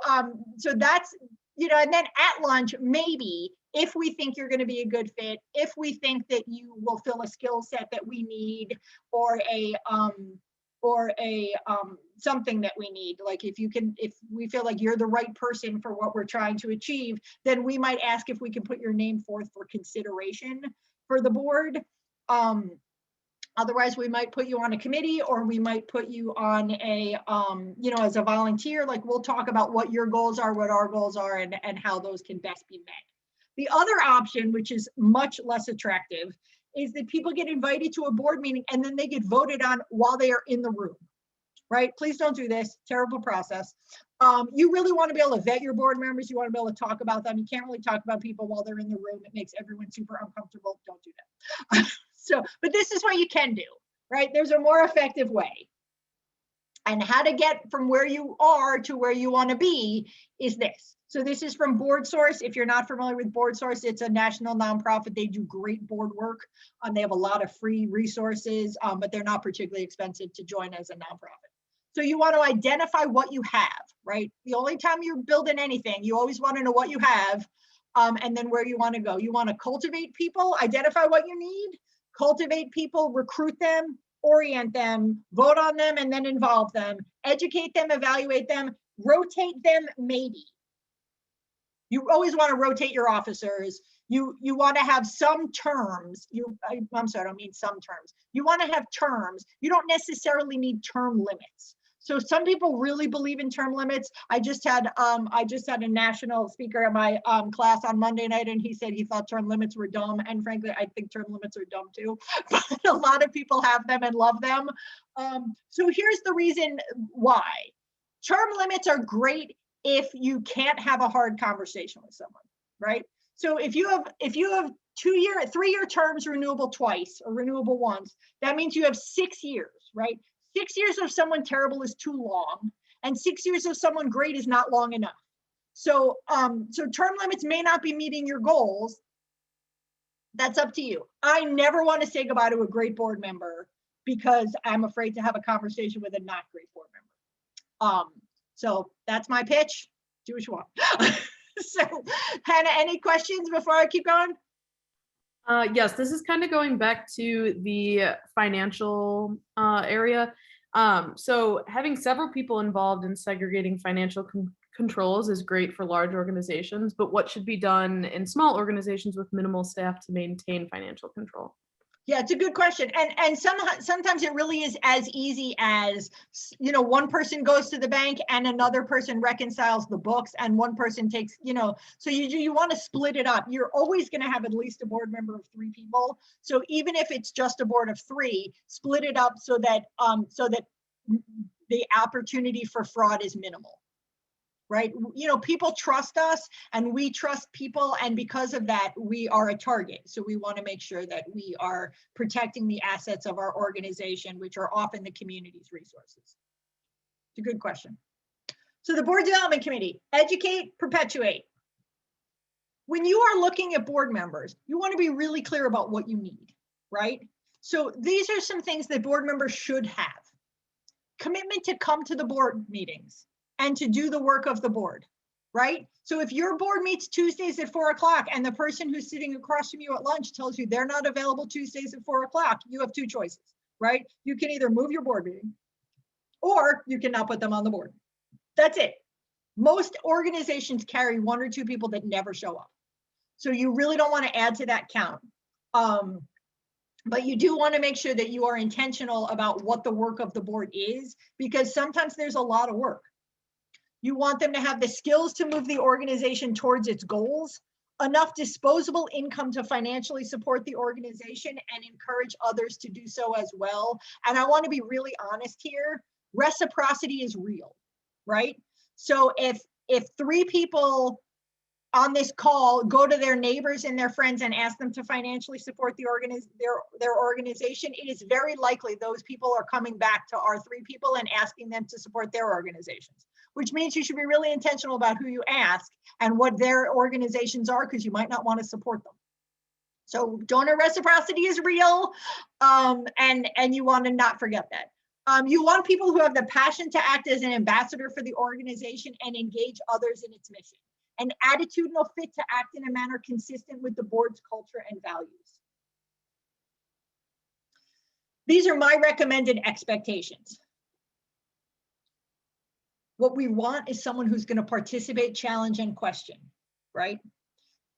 that's, and then at lunch, maybe, if we think you're going to be a good fit, if we think that you will fill a skill set that we need, or something that we need, like if we feel like you're the right person for what we're trying to achieve, then we might ask if we can put your name forth for consideration for the board. Otherwise, we might put you on a committee, or we might put you on a, as a volunteer. Like, we'll talk about what your goals are, what our goals are, and how those can best be met. The other option, which is much less attractive, is that people get invited to a board meeting and then they get voted on while they are in the room, right? Please don't do this. Terrible process. You really want to be able to vet your board members. You want to be able to talk about them. You can't really talk about people while they're in the room. It makes everyone super uncomfortable. Don't do that. But this is what you can do, right? There's a more effective way. And how to get from where you are to where you want to be is this. So this is from BoardSource. If you're not familiar with BoardSource, it's a national nonprofit. They do great board work. They have a lot of free resources, but they're not particularly expensive to join as a nonprofit. So you want to identify what you have, right? The only time you're building anything, you always want to know what you have, and then where you want to go. You want to cultivate people, identify what you need, cultivate people, recruit them, orient them, vote on them, and then involve them, educate them, evaluate them, rotate them, maybe. You always want to rotate your officers. You want to have some terms. I'm sorry, I don't mean some terms. You want to have terms. You don't necessarily need term limits. So some people really believe in term limits. I just had a national speaker at my class on Monday night, and he said he thought term limits were dumb. And frankly, I think term limits are dumb too. But a lot of people have them and love them. So here's the reason why. Term limits are great if you can't have a hard conversation with someone, right? So if you have 3-year terms renewable twice or renewable once, that means you have 6 years, right? 6 years of someone terrible is too long, and 6 years of someone great is not long enough. So, so term limits may not be meeting your goals. That's up to you. I never want to say goodbye to a great board member because I'm afraid to have a conversation with a not great board member. So that's my pitch. Do what you want. So, Hannah, any questions before I keep going? Yes, this is kind of going back to the financial area. So having several people involved in segregating financial controls is great for large organizations, but what should be done in small organizations with minimal staff to maintain financial control? Yeah, it's a good question. And sometimes it really is as easy as, you know, one person goes to the bank and another person reconciles the books and one person takes, you know, so you want to split it up. You're always going to have at least a board member of 3 people. So even if it's just a board of 3, split it up so that the opportunity for fraud is minimal. Right? You know, people trust us and we trust people. And because of that, we are a target. So we want to make sure that we are protecting the assets of our organization, which are often the community's resources. It's a good question. So the Board Development Committee, educate, perpetuate. When you are looking at board members, you want to be really clear about what you need, right? So these are some things that board members should have. Commitment to come to the board meetings and to do the work of the board, right? So if your board meets Tuesdays at 4 o'clock and the person who's sitting across from you at lunch tells you they're not available Tuesdays at 4 o'clock, you have 2 choices, right? You can either move your board meeting or you can not put them on the board. That's it. Most organizations carry 1 or 2 people that never show up. So you really don't want to add to that count. But you do want to make sure that you are intentional about what the work of the board is, because sometimes there's a lot of work. You want them to have the skills to move the organization towards its goals, enough disposable income to financially support the organization and encourage others to do so as well. And I want to be really honest here, reciprocity is real, right? So if 3 people on this call go to their neighbors and their friends and ask them to financially support their organization, it is very likely those people are coming back to our 3 people and asking them to support their organizations, which means you should be really intentional about who you ask and what their organizations are, because you might not want to support them. So donor reciprocity is real, and you want to not forget that. You want people who have the passion to act as an ambassador for the organization and engage others in its mission. An attitudinal fit to act in a manner consistent with the board's culture and values. These are my recommended expectations. What we want is someone who's going to participate, challenge, and question, right?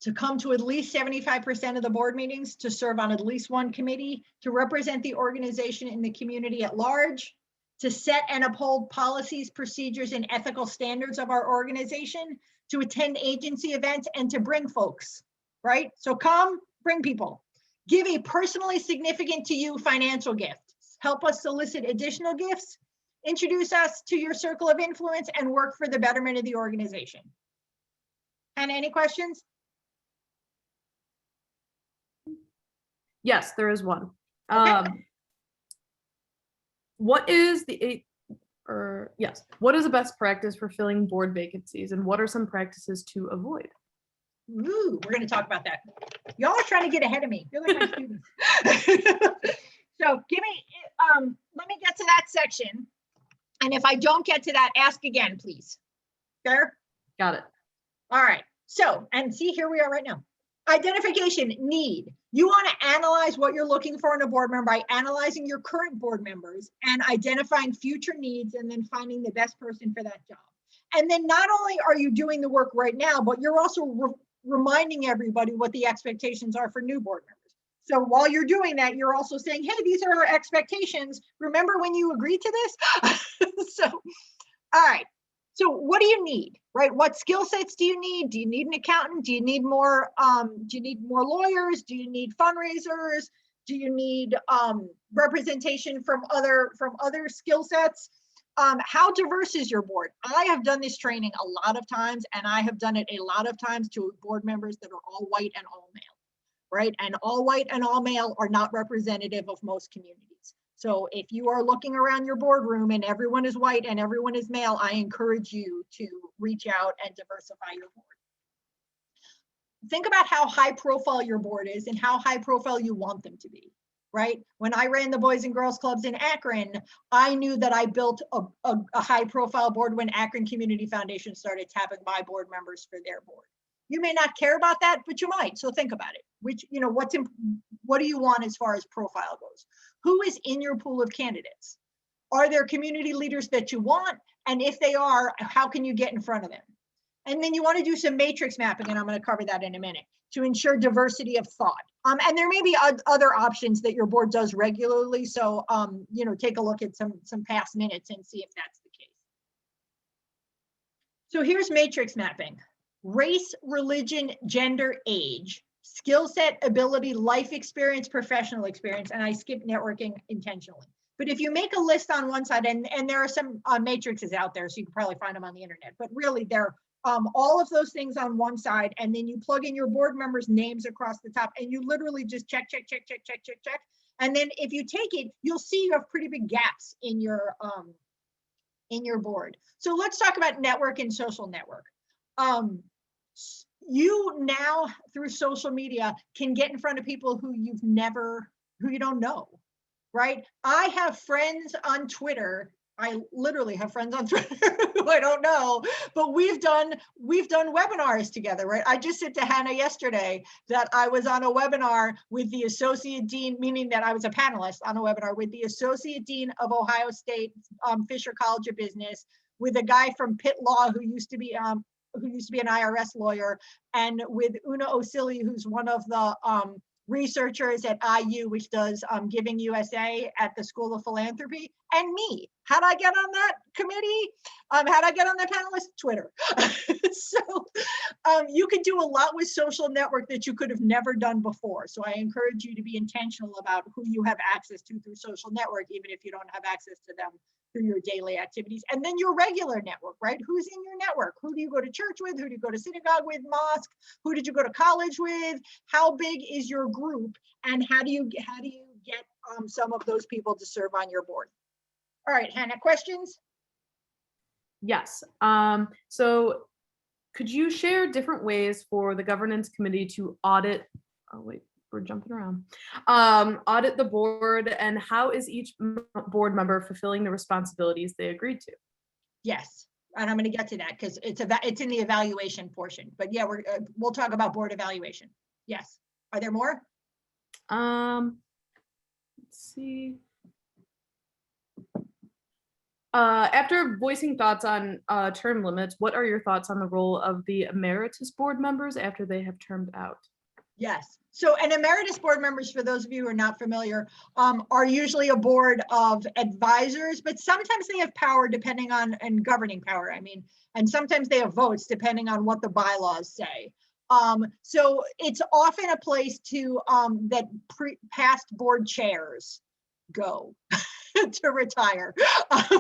To come to at least 75% of the board meetings, to serve on at least 1 committee, to represent the organization in the community at large, to set and uphold policies, procedures, and ethical standards of our organization, to attend agency events, and to bring folks, right? So come, bring people. Give a personally significant to you financial gift. Help us solicit additional gifts. Introduce us to your circle of influence and work for the betterment of the organization. And any questions? Yes, there is one. Okay. What is the what is the best practice for filling board vacancies, and what are some practices to avoid? Ooh, we're going to talk about that. Y'all are trying to get ahead of me. You're like my students. So give me, let me get to that section. And if I don't get to that, ask again, please. Fair? Got it. All right. So, and see, here we are right now. Identification, need. You want to analyze what you're looking for in a board member by analyzing your current board members and identifying future needs, and then finding the best person for that job. And then not only are you doing the work right now, but you're also reminding everybody what the expectations are for new board members. So while you're doing that, you're also saying, hey, these are our expectations. Remember when you agreed to this? So, all right. So what do you need, right? What skill sets do you need? Do you need an accountant? Do you need more lawyers? Do you need fundraisers? Do you need representation from other skill sets? How diverse is your board? I have done this training a lot of times, and I have done it a lot of times to board members that are all white and all male, right? And all white and all male are not representative of most communities. So if you are looking around your boardroom and everyone is white and everyone is male, I encourage you to reach out and diversify your board. Think about how high profile your board is and how high profile you want them to be, right? When I ran the Boys and Girls Clubs in Akron, I knew that I built a high profile board when Akron Community Foundation started tapping my board members for their board. You may not care about that, but you might, so think about it. Which, you know, what do you want as far as profile goes? Who is in your pool of candidates? Are there community leaders that you want? And if they are, how can you get in front of them? And then you want to do some matrix mapping, and I'm going to cover that in a minute, to ensure diversity of thought. And there may be other options that your board does regularly. So, you know, take a look at some past minutes and see if that's the case. So here's matrix mapping: race, religion, gender, age, skill set, ability, life experience, professional experience. And I skipped networking intentionally. But if you make a list on one side, and there are some matrices out there, so you can probably find them on the internet, but really they're all of those things on one side, and then you plug in your board members' names across the top, and you literally just check. And then if you take it, you'll see you have pretty big gaps in your board. So let's talk about network and social network. You now, through social media, can get in front of people who you don't know, right? I have friends on Twitter. I literally have friends on Twitter who I don't know, but we've done webinars together, right? I just said to Hannah yesterday that I was on a webinar with the associate dean, meaning that I was a panelist on a webinar with the associate dean of Ohio State Fisher College of Business, with a guy from Pitt Law who used to be an IRS lawyer, and with Una Osili, who's one of the researchers at IU, which does Giving USA at the School of Philanthropy, and me. How'd I get on that committee? How'd I get on the panelist? Twitter. So you can do a lot with social network that you could have never done before. So I encourage you to be intentional about who you have access to through social network, even if you don't have access to them through your daily activities. And then your regular network, right? Who's in your network? Who do you go to church with? Who do you go to synagogue with, mosque? Who did you go to college with? How big is your group? And how do you get some of those people to serve on your board? All right, Hannah, questions? Yes. So could you share different ways for the governance committee to audit? Oh, wait, we're jumping around. Audit the board, and how is each board member fulfilling the responsibilities they agreed to? Yes, and I'm going to get to that because it's in the evaluation portion. But yeah, we'll talk about board evaluation. Yes. Are there more? Let's see. After voicing thoughts on term limits, what are your thoughts on the role of the emeritus board members after they have termed out? Yes. So, and emeritus board members, for those of you who are not familiar, are usually a board of advisors, but sometimes they have power depending on, and governing power, I mean, and sometimes they have votes depending on what the bylaws say. So it's often a place to that past board chairs go to retire.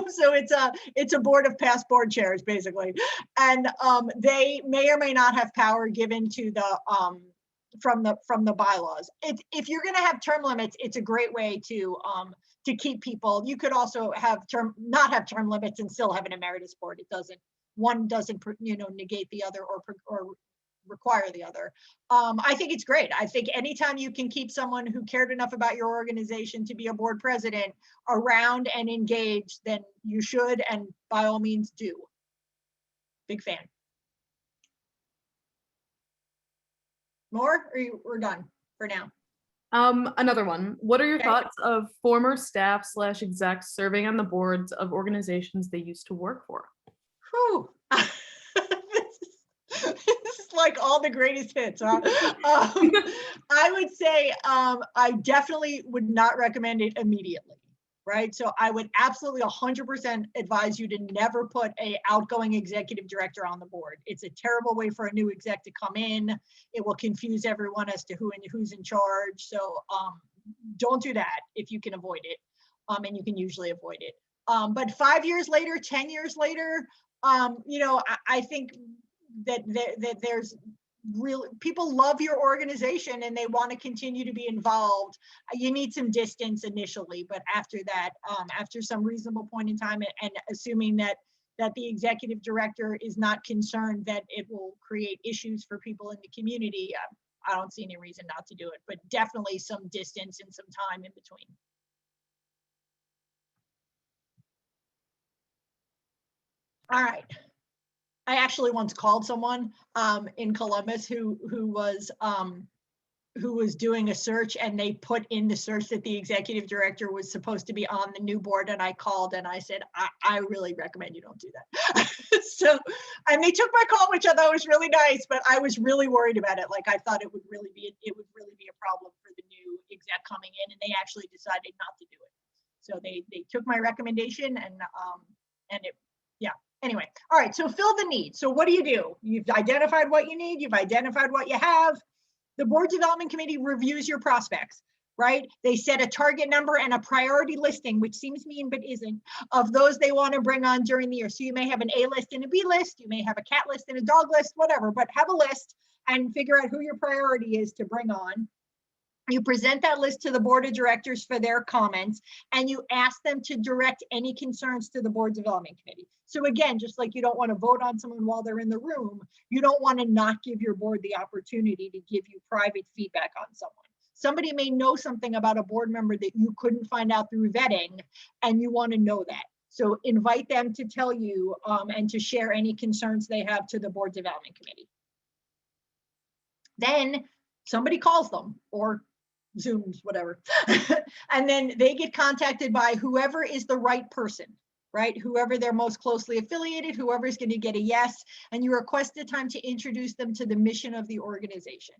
So it's a board of past board chairs, basically, and they may or may not have power given to the from the bylaws. If you're going to have term limits, it's a great way to keep people. You could also have not have term limits and still have an emeritus board. One doesn't negate the other or require the other. I think it's great. I think anytime you can keep someone who cared enough about your organization to be a board president around and engaged, then you should, and by all means do. Big fan. More, or we're done for now? Another one. What are your Okay. thoughts of former staff / execs serving on the boards of organizations they used to work for? Whew. This is like all the greatest hits, huh? I would say I definitely would not recommend it immediately, right? So I would absolutely 100% advise you to never put a outgoing executive director on the board. It's a terrible way for a new exec to come in. It will confuse everyone as to who's in charge. So don't do that if you can avoid it, and you can usually avoid it. But 5 years later, 10 years later, you know, I think that there's real people love your organization and they want to continue to be involved. You need some distance initially, but after that, after some reasonable point in time, and assuming that the executive director is not concerned that it will create issues for people in the community, I don't see any reason not to do it, but definitely some distance and some time in between. All right. I actually once called someone in Columbus who was doing a search, and they put in the search that the executive director was supposed to be on the new board, and I called and I said, I really recommend you don't do that. So, and they took my call, which I thought was really nice, but I was really worried about it. Like, I thought it would really be a problem for the new exec coming in, and they actually decided not to do it. So they took my recommendation, and it, yeah. Anyway, all right, so fill the need. So what do? You've identified what you need, you've identified what you have. The board development committee reviews your prospects, right? They set a target number and a priority listing, which seems mean but isn't, of those they want to bring on during the year. So you may have an A list and a B list, you may have a cat list and a dog list, whatever, but have a list and figure out who your priority is to bring on. You present that list to the board of directors for their comments, and you ask them to direct any concerns to the board development committee. So again, just like you don't want to vote on someone while they're in the room, you don't want to not give your board the opportunity to give you private feedback on someone. Somebody may know something about a board member that you couldn't find out through vetting, and you want to know that. So invite them to tell you and to share any concerns they have to the board development committee. Then somebody calls them, or Zooms, whatever. And then they get contacted by whoever is the right person, right? Whoever they're most closely affiliated, whoever's going to get a yes, and you request the time to introduce them to the mission of the organization.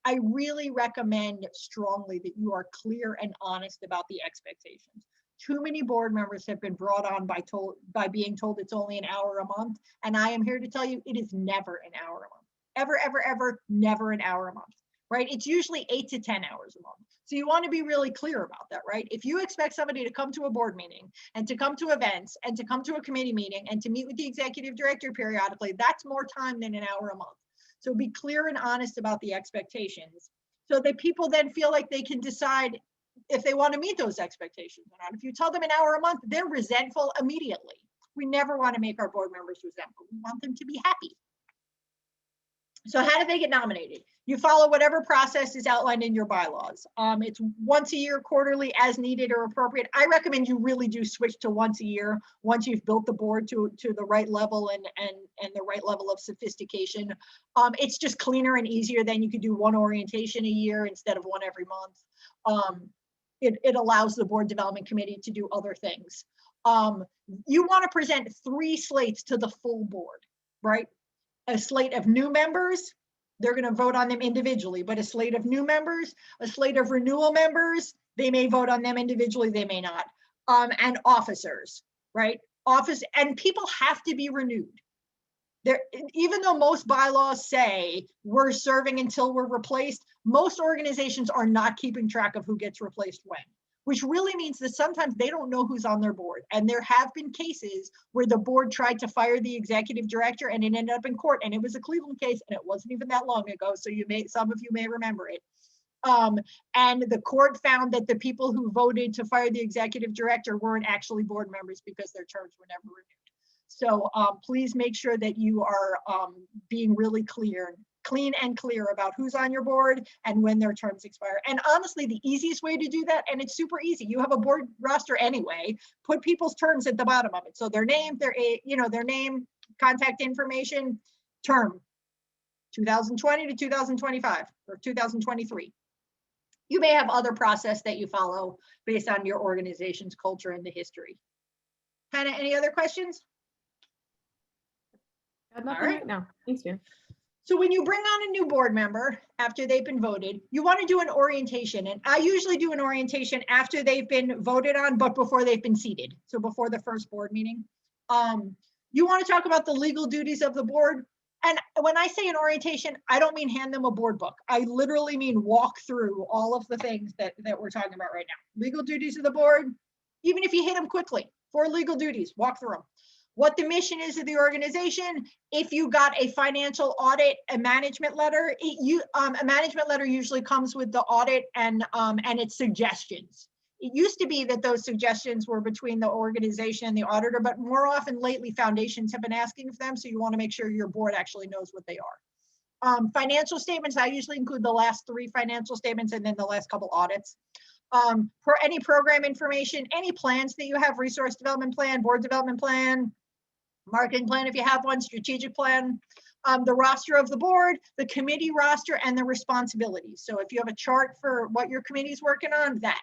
I really recommend strongly that you are clear and honest about the expectations. Too many board members have been brought on by being told it's only an hour a month, and I am here to tell you it is never an hour a month. Ever, ever, ever, never an hour a month. Right? It's usually 8 to 10 hours a month. So you want to be really clear about that, right? If you expect somebody to come to a board meeting and to come to events and to come to a committee meeting and to meet with the executive director periodically, that's more time than an hour a month. So be clear and honest about the expectations so that people then feel like they can decide if they want to meet those expectations or not. If you tell them an hour a month, they're resentful immediately. We never want to make our board members resentful. We want them to be happy. So how do they get nominated? You follow whatever process is outlined in your bylaws. It's once a year, quarterly, as needed or appropriate. I recommend you really do switch to once a year once you've built the board to the right level and the right level of sophistication. It's just cleaner and easier. Then you could do one orientation a year instead of one every month. It allows the board development committee to do other things. You want to present 3 slates to the full board, right? A slate of new members, they're going to vote on them individually, but a slate of new members, a slate of renewal members, they may vote on them individually, they may not. And officers, right? And people have to be renewed. Even though most bylaws say we're serving until we're replaced, most organizations are not keeping track of who gets replaced when, which really means that sometimes they don't know who's on their board. And there have been cases where the board tried to fire the executive director and it ended up in court. And it was a Cleveland case, and it wasn't even that long ago. So some of you may remember it. And the court found that the people who voted to fire the executive director weren't actually board members because their terms were never renewed. So please make sure that you are being really clean and clear about who's on your board and when their terms expire. And honestly, the easiest way to do that, and it's super easy, you have a board roster anyway, put people's terms at the bottom of it. So their name, their name, contact information, term, 2020 to 2025 or 2023. You may have other process that you follow based on your organization's culture and the history. Hannah, any other questions? Nothing right now. Thanks, Dan. So when you bring on a new board member after they've been voted, you want to do an orientation. And I usually do an orientation after they've been voted on, but before they've been seated. So before the first board meeting. You want to talk about the legal duties of the board. And when I say an orientation, I don't mean hand them a board book. I literally mean walk through all of the things that we're talking about right now. Legal duties of the board, even if you hit them quickly, 4 legal duties, walk through them. What the mission is of the organization. If you got a financial audit, a management letter, a management letter usually comes with the audit and its suggestions. It used to be that those suggestions were between the organization and the auditor, but more often lately foundations have been asking for them. So you want to make sure your board actually knows what they are. Financial statements, I usually include the last 3 financial statements and then the last couple audits. For any program information, any plans that you have, resource development plan, board development plan, marketing plan if you have one, strategic plan, the roster of the board, the committee roster, and the responsibilities. So if you have a chart for what your committee is working on, that.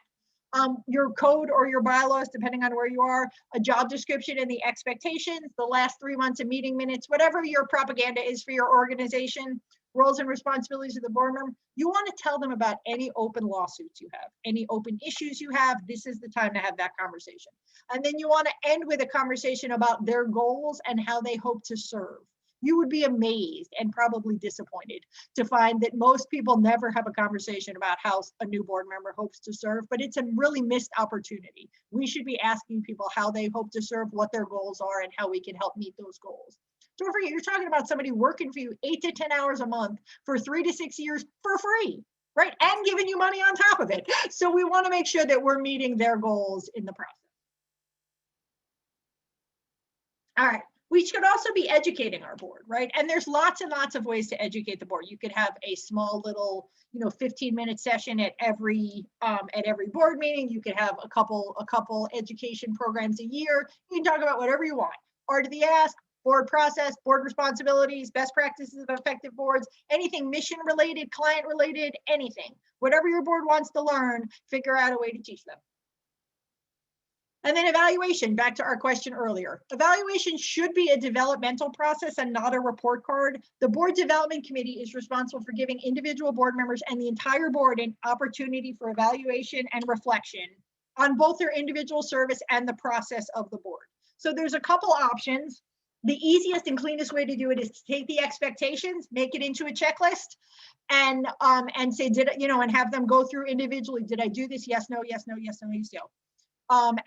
Your code or your bylaws, depending on where you are, a job description and the expectations, the last 3 months of meeting minutes, whatever your propaganda is for your organization, roles and responsibilities of the board member. You want to tell them about any open lawsuits you have, any open issues you have. This is the time to have that conversation. And then you want to end with a conversation about their goals and how they hope to serve. You would be amazed and probably disappointed to find that most people never have a conversation about how a new board member hopes to serve, but it's a really missed opportunity. We should be asking people how they hope to serve, what their goals are, and how we can help meet those goals. Don't forget, you're talking about somebody working for you 8 to 10 hours a month for 3 to 6 years for free, right? And giving you money on top of it. So we want to make sure that we're meeting their goals in the process. All right. We should also be educating our board, right? And there's lots and lots of ways to educate the board. You could have a small little, 15-minute session at every board meeting. You could have a couple education programs a year. You can talk about whatever you want. Art of the ask, board process, board responsibilities, best practices of effective boards, anything mission related, client related, anything. Whatever your board wants to learn, figure out a way to teach them. And then evaluation, back to our question earlier. Evaluation should be a developmental process and not a report card. The board development committee is responsible for giving individual board members and the entire board an opportunity for evaluation and reflection on both their individual service and the process of the board. So there's a couple options. The easiest and cleanest way to do it is to take the expectations, make it into a checklist, and say, and have them go through individually. Did I do this? Yes, no, yes, no, yes, no, yes, no.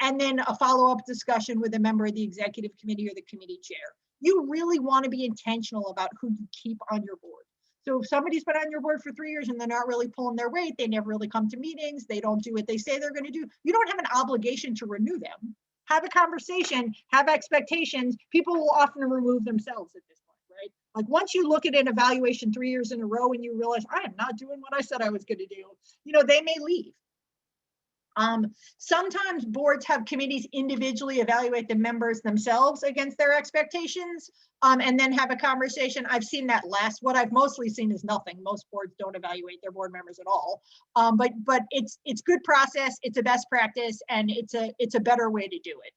And then a follow-up discussion with a member of the executive committee or the committee chair. You really want to be intentional about who you keep on your board. So if somebody's been on your board for 3 years and they're not really pulling their weight, they never really come to meetings, they don't do what they say they're going to do, you don't have an obligation to renew them. Have a conversation, have expectations. People will often remove themselves at this point, right? Like once you look at an evaluation 3 years in a row and you realize, I am not doing what I said I was going to do, they may leave. Sometimes boards have committees individually evaluate the members themselves against their expectations, and then have a conversation. I've seen that last. What I've mostly seen is nothing. Most boards don't evaluate their board members at all. But it's good process. It's a best practice, and it's a better way to do it.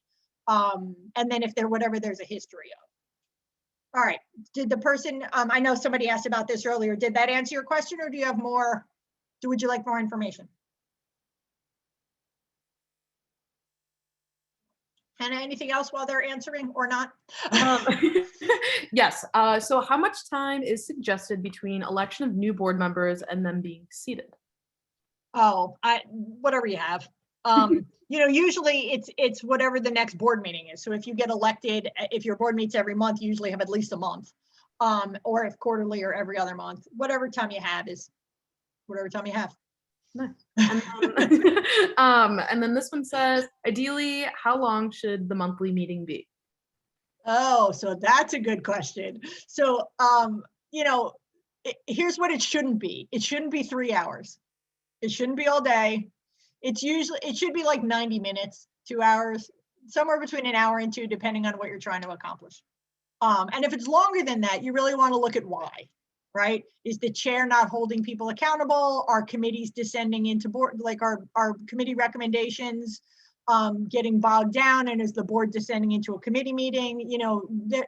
And then if there's a history of. All right. Did the person? I know somebody asked about this earlier. Did that answer your question, or do you have more? Would you like more information? Hannah, anything else while they're answering or not? Yes. So how much time is suggested between election of new board members and them being seated? Oh, whatever you have. Usually it's whatever the next board meeting is. So if you get elected, if your board meets every month, you usually have at least a month. Or if quarterly or every other month, whatever time you have is whatever time you have. Nice. And then this one says, ideally, how long should the monthly meeting be? Oh, so that's a good question. So, here's what it shouldn't be. It shouldn't be 3 hours. It shouldn't be all day. It should be like 90 minutes, 2 hours, somewhere between an hour and 2, depending on what you're trying to accomplish. And if it's longer than that, you really want to look at why. Right? Is the chair not holding people accountable? Are committees descending into board, like our committee recommendations getting bogged down? And is the board descending into a committee meeting?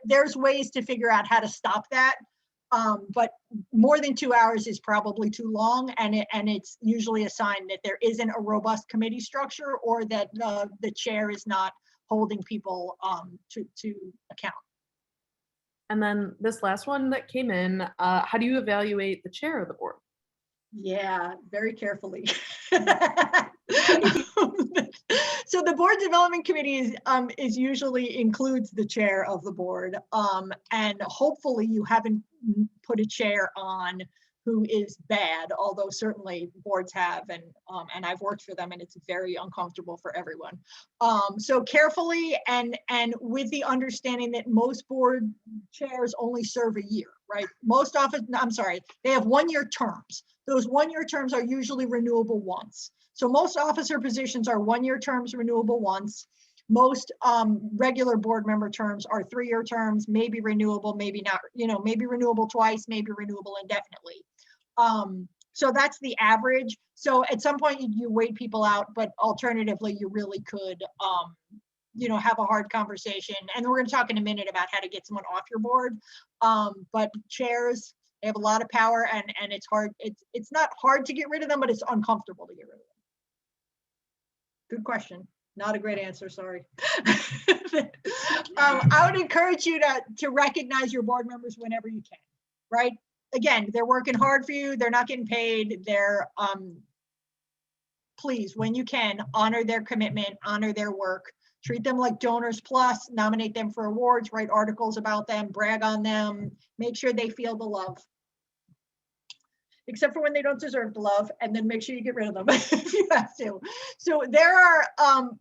There's ways to figure out how to stop that. But more than 2 hours is probably too long. And it's usually a sign that there isn't a robust committee structure, or that the chair is not holding people to account. And then this last one that came in, how do you evaluate the chair of the board? Yeah, very carefully. So So the board development committee is usually includes the chair of the board. And hopefully you haven't put a chair on who is bad, although certainly boards have, and I've worked for them, and it's very uncomfortable for everyone. So carefully and with the understanding that most board chairs only serve a year, right? Most often, I'm sorry, they have 1-year terms. Those 1-year terms are usually renewable once. So most officer positions are 1-year terms, renewable once. Most regular board member terms are 3-year terms, maybe renewable, maybe not, maybe renewable twice, maybe renewable indefinitely. So that's the average. So at some point you wait people out, but alternatively, you really could, have a hard conversation. And we're going to talk in a minute about how to get someone off your board. But chairs, they have a lot of power, and it's hard. It's not hard to get rid of them, but it's uncomfortable to get rid of them. Good question. Not a great answer, sorry. I would encourage you to recognize your board members whenever you can, right? Again, they're working hard for you. They're not getting paid. They're, please, when you can, honor their commitment, honor their work, treat them like donors plus, nominate them for awards, write articles about them, brag on them, make sure they feel the love. Except for when they don't deserve the love, and then make sure you get rid of them if you have to. So there are,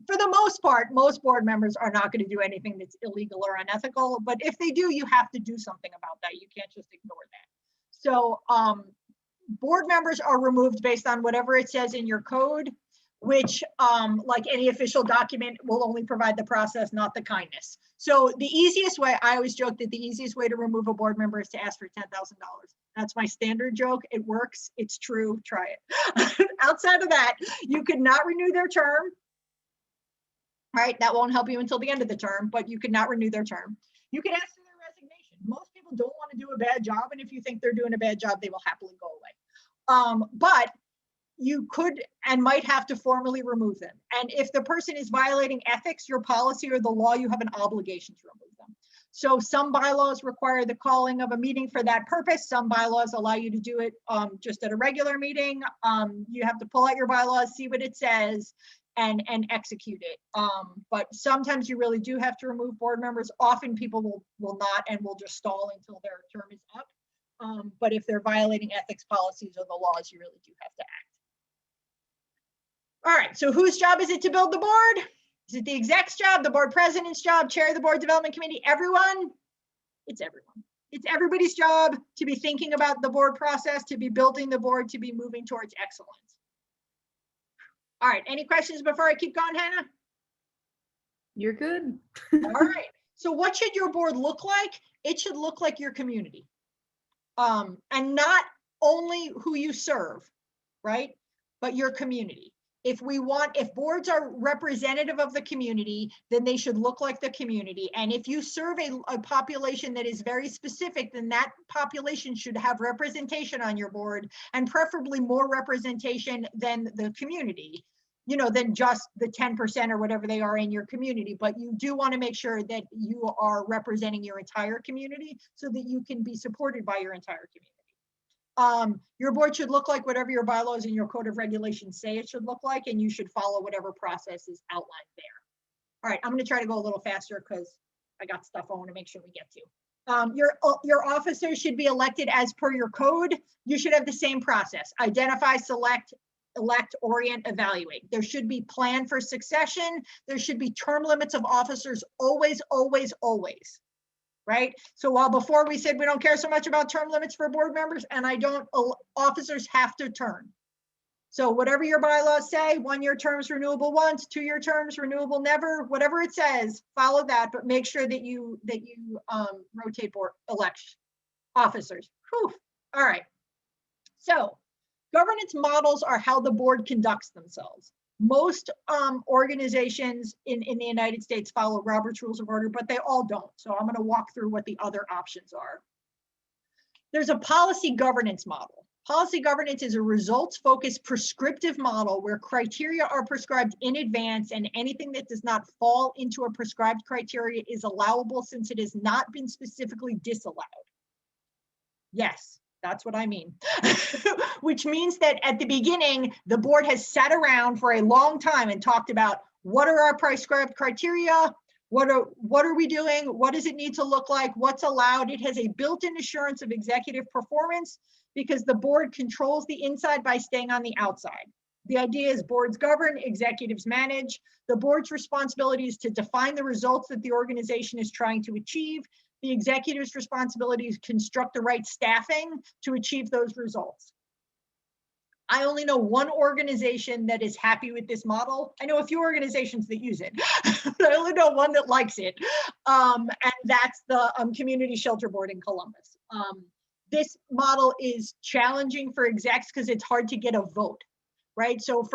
for the most part, most board members are not going to do anything that's illegal or unethical, but if they do, you have to do something about that. You can't just ignore that. So board members are removed based on whatever it says in your code, which like any official document will only provide the process, not the kindness. So the easiest way, I always joke that the easiest way to remove a board member is to ask for $10,000. That's my standard joke. It works. It's true. Try it. Outside of that, you could not renew their term. Right? That won't help you until the end of the term, but you could not renew their term. You can ask for their resignation. Most people don't want to do a bad job, and if you think they're doing a bad job, they will happily go away. But you could and might have to formally remove them. And if the person is violating ethics, your policy, or the law, you have an obligation to remove them. So some bylaws require the calling of a meeting for that purpose. Some bylaws allow you to do it just at a regular meeting. You have to pull out your bylaws, see what it says, and execute it. But sometimes you really do have to remove board members. Often people will not, and will just stall until their term is up. But if they're violating ethics policies or the laws, you really do have to act. All right, so whose job is it to build the board? Is it the exec's job, the board president's job, chair of the board development committee, everyone? It's everyone. It's everybody's job to be thinking about the board process, to be building the board, to be moving towards excellence. All right, any questions before I keep going, Hannah? You're good. All right, so what should your board look like? It should look like your community. And not only who you serve, right? But your community. If boards are representative of the community, then they should look like the community. And if you serve a population that is very specific, then that population should have representation on your board, and preferably more representation than the community, than just the 10% or whatever they are in your community. But you do want to make sure that you are representing your entire community so that you can be supported by your entire community. Your board should look like whatever your bylaws and your code of regulations say it should look like, and you should follow whatever process is outlined there. All right, I'm going to try to go a little faster because I got stuff I want to make sure we get to. Your officers should be elected as per your code. You should have the same process: identify, select, elect, orient, evaluate. There should be plan for succession. There should be term limits of officers always, always, always. Right? So while before we said we don't care so much about term limits for board members, and officers have to turn. So whatever your bylaws say, 1-year terms renewable once, 2-year terms renewable never, whatever it says, follow that, but make sure that you rotate board election officers. Whew. All right. So governance models are how the board conducts themselves. Most organizations in the United States follow Robert's Rules of Order, but they all don't. So I'm going to walk through what the other options are. There's a policy governance model. Policy governance is a results-focused prescriptive model where criteria are prescribed in advance, and anything that does not fall into a prescribed criteria is allowable since it has not been specifically disallowed. Yes. That's what I mean, which means that at the beginning, the board has sat around for a long time and talked about What are our prescribed criteria? What are we doing? What does it need to look like? What's allowed? It has a built-in assurance of executive performance because the board controls the inside by staying on the outside. The idea is boards govern, executives manage. The board's responsibility is to define the results that the organization is trying to achieve. The executive's responsibility is to construct the right staffing to achieve those results. I only know one organization that is happy with this model. I know a few organizations that use it, but I only know one that likes it. And that's the Community Shelter Board in Columbus. This model is challenging for execs because it's hard to get a vote, right? So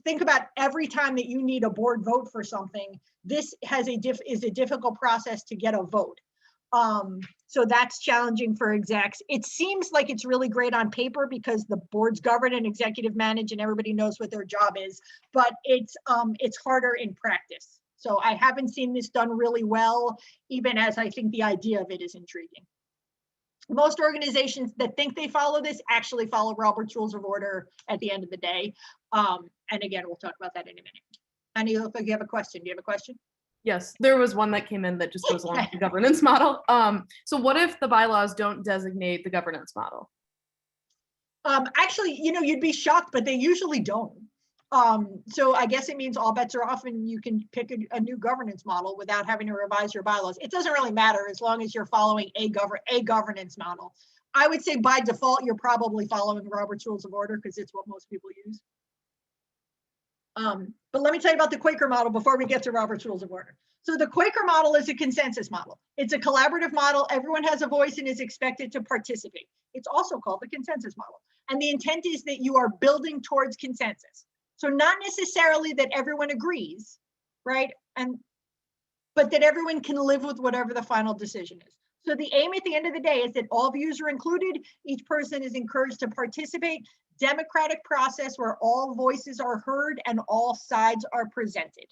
think about every time that you need a board vote for something, this is a difficult process to get a vote. So that's challenging for execs. It seems like it's really great on paper because the boards govern and executive manage and everybody knows what their job is, but it's harder in practice. So I haven't seen this done really well, even as I think the idea of it is intriguing. Most organizations that think they follow this actually follow Robert's Rules of Order at the end of the day. And again, we'll talk about that in a minute. Annie, you look like you have a question. Do you have a question? Yes, there was one that came in that just goes along with the governance model. So what if the bylaws don't designate the governance model? Actually, you'd be shocked, but they usually don't. So I guess it means all bets are off and you can pick a new governance model without having to revise your bylaws. It doesn't really matter as long as you're following a governance model. I would say by default, you're probably following Robert's Rules of Order because it's what most people use. But let me tell you about the Quaker model before we get to Robert's Rules of Order. So the Quaker model is a consensus model. It's a collaborative model. Everyone has a voice and is expected to participate. It's also called the consensus model. And the intent is that you are building towards consensus. So not necessarily that everyone agrees, right? But that everyone can live with whatever the final decision is. So the aim at the end of the day is that all views are included. Each person is encouraged to participate. Democratic process where all voices are heard and all sides are presented.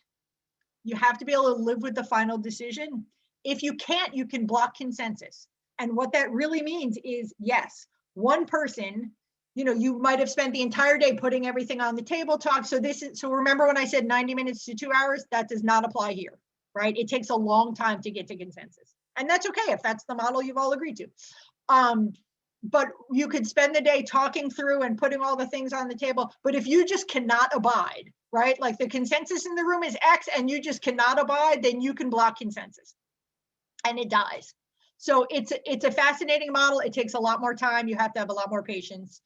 You have to be able to live with the final decision. If you can't, you can block consensus. And what that really means is, yes, one person, you might have spent the entire day putting everything on the table talk. So remember when I said 90 minutes to 2 hours, that does not apply here, right? It takes a long time to get to consensus. And that's okay if that's the model you've all agreed to. But you could spend the day talking through and putting all the things on the table. But if you just cannot abide, right? Like the consensus in the room is X and you just cannot abide, then you can block consensus and it dies. So it's a fascinating model. It takes a lot more time. You have to have a lot more patience.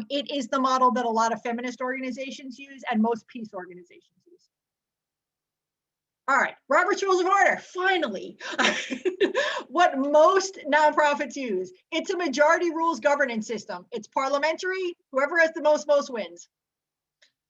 It is the model that a lot of feminist organizations use and most peace organizations use. All right, Robert's Rules of Order, finally. What most nonprofits use. It's a majority rules governance system. It's parliamentary, whoever has the most wins.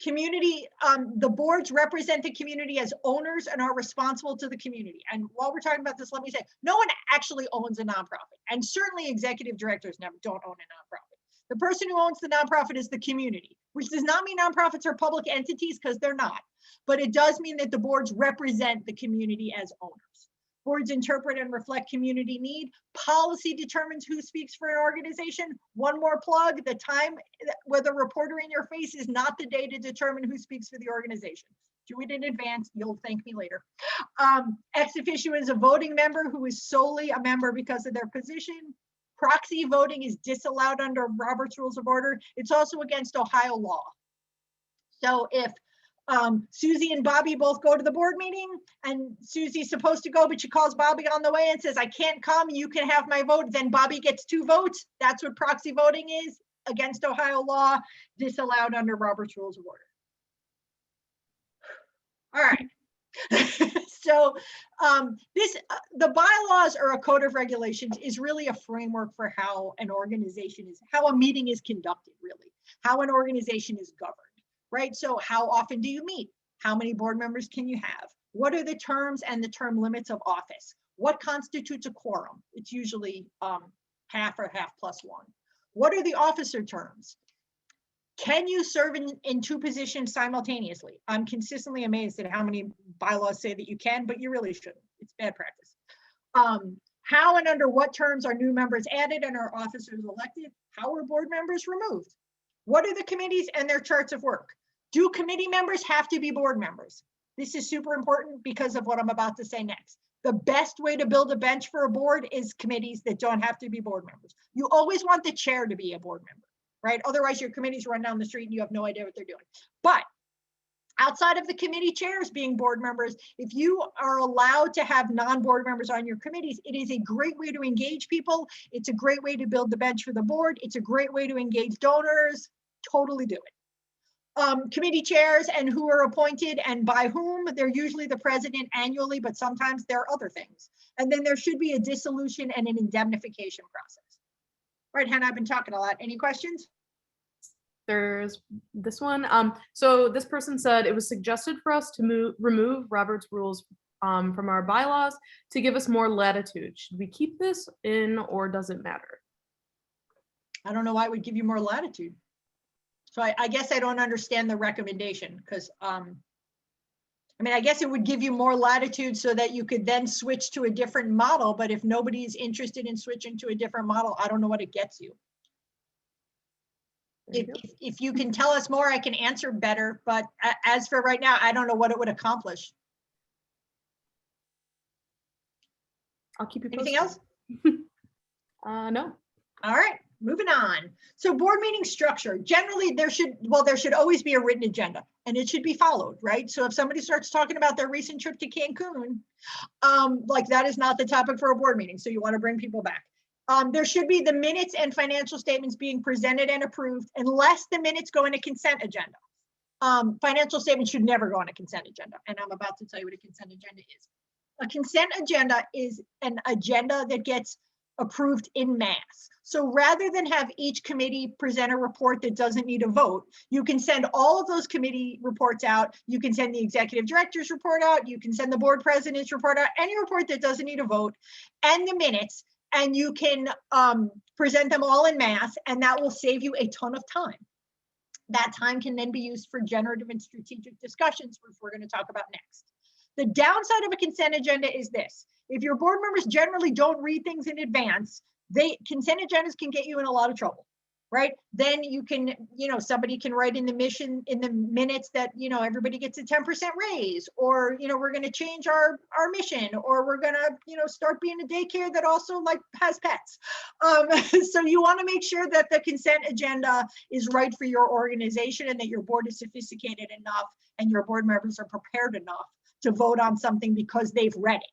Community, the boards represent the community as owners and are responsible to the community. And while we're talking about this, let me say, no one actually owns a nonprofit. And certainly executive directors don't own a nonprofit. The person who owns the nonprofit is the community, which does not mean nonprofits are public entities because they're not. But it does mean that the boards represent the community as owners. Boards interpret and reflect community need. Policy determines who speaks for an organization. One more plug, the time with a reporter in your face is not the day to determine who speaks for the organization. Do it in advance, you'll thank me later. Ex officio is a voting member who is solely a member because of their position. Proxy voting is disallowed under Robert's Rules of Order. It's also against Ohio law. So if Susie and Bobby both go to the board meeting and Susie's supposed to go, but she calls Bobby on the way and says, I can't come, you can have my vote. Then Bobby gets 2 votes. That's what proxy voting is, against Ohio law, disallowed under Robert's Rules of Order. All right. So the bylaws or a code of regulations is really a framework for how an organization is, how a meeting is conducted, really, how an organization is governed. Right? So how often do you meet? How many board members can you have? What are the terms and the term limits of office? What constitutes a quorum? It's usually half or half plus 1. What are the officer terms? Can you serve in 2 positions simultaneously? I'm consistently amazed at how many bylaws say that you can, but you really shouldn't. It's bad practice. How and under what terms are new members added and are officers elected? How are board members removed? What are the committees and their charts of work? Do committee members have to be board members? This is super important because of what I'm about to say next. The best way to build a bench for a board is committees that don't have to be board members. You always want the chair to be a board member, right? Otherwise your committees run down the street and you have no idea what they're doing. But outside of the committee chairs being board members, if you are allowed to have non-board members on your committees, it is a great way to engage people. It's a great way to build the bench for the board. It's a great way to engage donors. Totally do it. Committee chairs and who are appointed and by whom, they're usually the president annually, but sometimes there are other things. And then there should be a dissolution and an indemnification process. All right, Hannah, I've been talking a lot. Any questions? There's this one. So this person said it was suggested for us to remove Robert's rules from our bylaws to give us more latitude. Should we keep this in or does it matter? I don't know why it would give you more latitude. So I guess I don't understand the recommendation because I mean, I guess it would give you more latitude so that you could then switch to a different model. But if nobody's interested in switching to a different model, I don't know what it gets you. If you can tell us more, I can answer better. But as for right now, I don't know what it would accomplish. I'll keep you posted. Anything else? No. All right, moving on. So board meeting structure, generally there should always be a written agenda and it should be followed, right? So if somebody starts talking about their recent trip to Cancun, like that is not the topic for a board meeting. So you want to bring people back. There should be the minutes and financial statements being presented and approved unless the minutes go in a consent agenda. Financial statements should never go on a consent agenda. And I'm about to tell you what a consent agenda is. A consent agenda is an agenda that gets approved in mass. So rather than have each committee present a report that doesn't need a vote, you can send all of those committee reports out. You can send the executive director's report out. You can send the board president's report out, any report that doesn't need a vote, and the minutes, and you can present them all in mass, and that will save you a ton of time. That time can then be used for generative and strategic discussions, which we're going to talk about next. The downside of a consent agenda is this. If your board members generally don't read things in advance, consent agendas can get you in a lot of trouble, right? Then you can, somebody can write in the minutes that, everybody gets a 10% raise, or, we're going to change our mission, or we're going to, start being a daycare that also has pets. So you want to make sure that the consent agenda is right for your organization and that your board is sophisticated enough and your board members are prepared enough to vote on something because they've read it.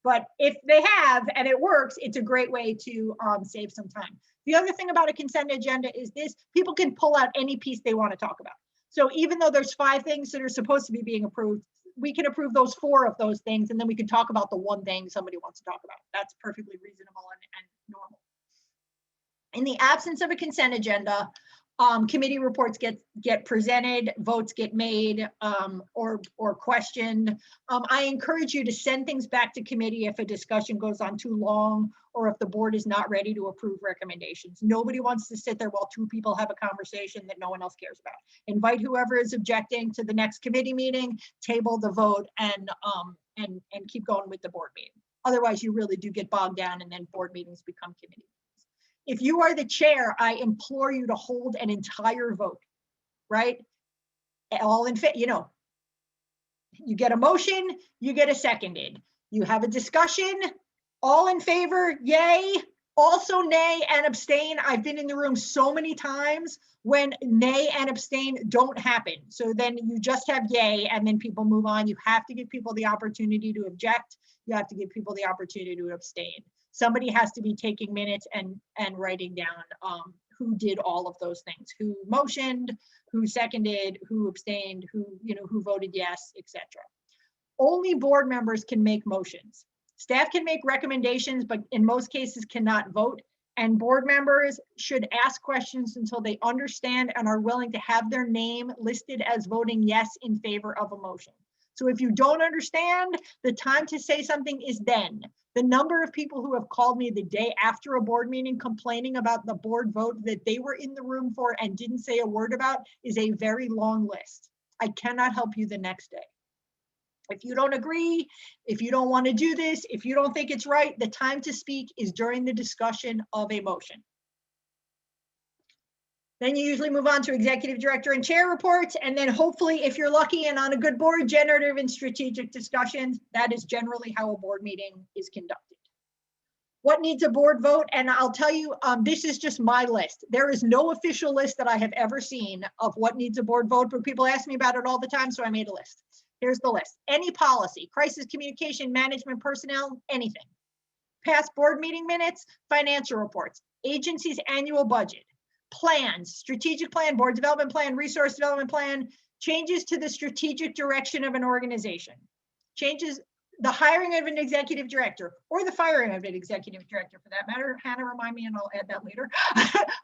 But if they have and it works, it's a great way to save some time. The other thing about a consent agenda is this: people can pull out any piece they want to talk about. So even though there's 5 things that are supposed to be being approved, we can approve those 4 of those things, and then we can talk about the one thing somebody wants to talk about. That's perfectly reasonable and normal. In the absence of a consent agenda, committee reports get presented, votes get made, or questioned. I encourage you to send things back to committee if a discussion goes on too long or if the board is not ready to approve recommendations. Nobody wants to sit there while 2 people have a conversation that no one else cares about. Invite whoever is objecting to the next committee meeting, table the vote, and keep going with the board meeting. Otherwise, you really do get bogged down, and then board meetings become committee. If you are the chair, I implore you to hold an entire vote, right? All in favor, you get a motion, you get a seconded. You have a discussion, all in favor, yay. Also nay and abstain. I've been in the room so many times when nay and abstain don't happen. So then you just have yay and then people move on. You have to give people the opportunity to object. You have to give people the opportunity to abstain. Somebody has to be taking minutes and writing down who did all of those things, who motioned, who seconded, who abstained, who voted yes, etc. Only board members can make motions. Staff can make recommendations, but in most cases cannot vote. And board members should ask questions until they understand and are willing to have their name listed as voting yes in favor of a motion. So if you don't understand, the time to say something is then. The number of people who have called me the day after a board meeting complaining about the board vote that they were in the room for and didn't say a word about is a very long list. I cannot help you the next day. If you don't agree, if you don't want to do this, if you don't think it's right, the time to speak is during the discussion of a motion. Then you usually move on to executive director and chair reports. And then hopefully, if you're lucky and on a good board, generative and strategic discussions. That is generally how a board meeting is conducted. What needs a board vote? And I'll tell you, this is just my list. There is no official list that I have ever seen of what needs a board vote, but people ask me about it all the time, so I made a list. Here's the list. Any policy, crisis communication, management, personnel, anything. Past board meeting minutes, financial reports, agency's annual budget, plans, strategic plan, board development plan, resource development plan, changes to the strategic direction of an organization, changes, the hiring of an executive director or the firing of an executive director for that matter. Hannah, remind me and I'll add that later.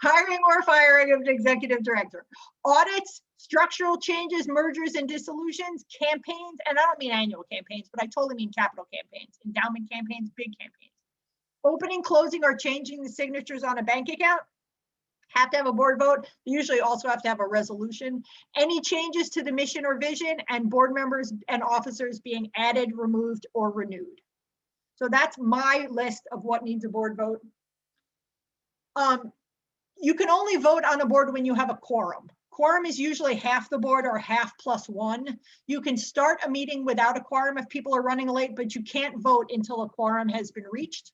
Hiring or firing of an executive director. Audits, structural changes, mergers and dissolutions, campaigns, and I don't mean annual campaigns, but I totally mean capital campaigns, endowment campaigns, big campaigns. Opening, closing, or changing the signatures on a bank account. Have to have a board vote. You usually also have to have a resolution. Any changes to the mission or vision, and board members and officers being added, removed, or renewed. So that's my list of what needs a board vote. You can only vote on a board when you have a quorum. Quorum is usually half the board or half plus one. You can start a meeting without a quorum if people are running late, but you can't vote until a quorum has been reached.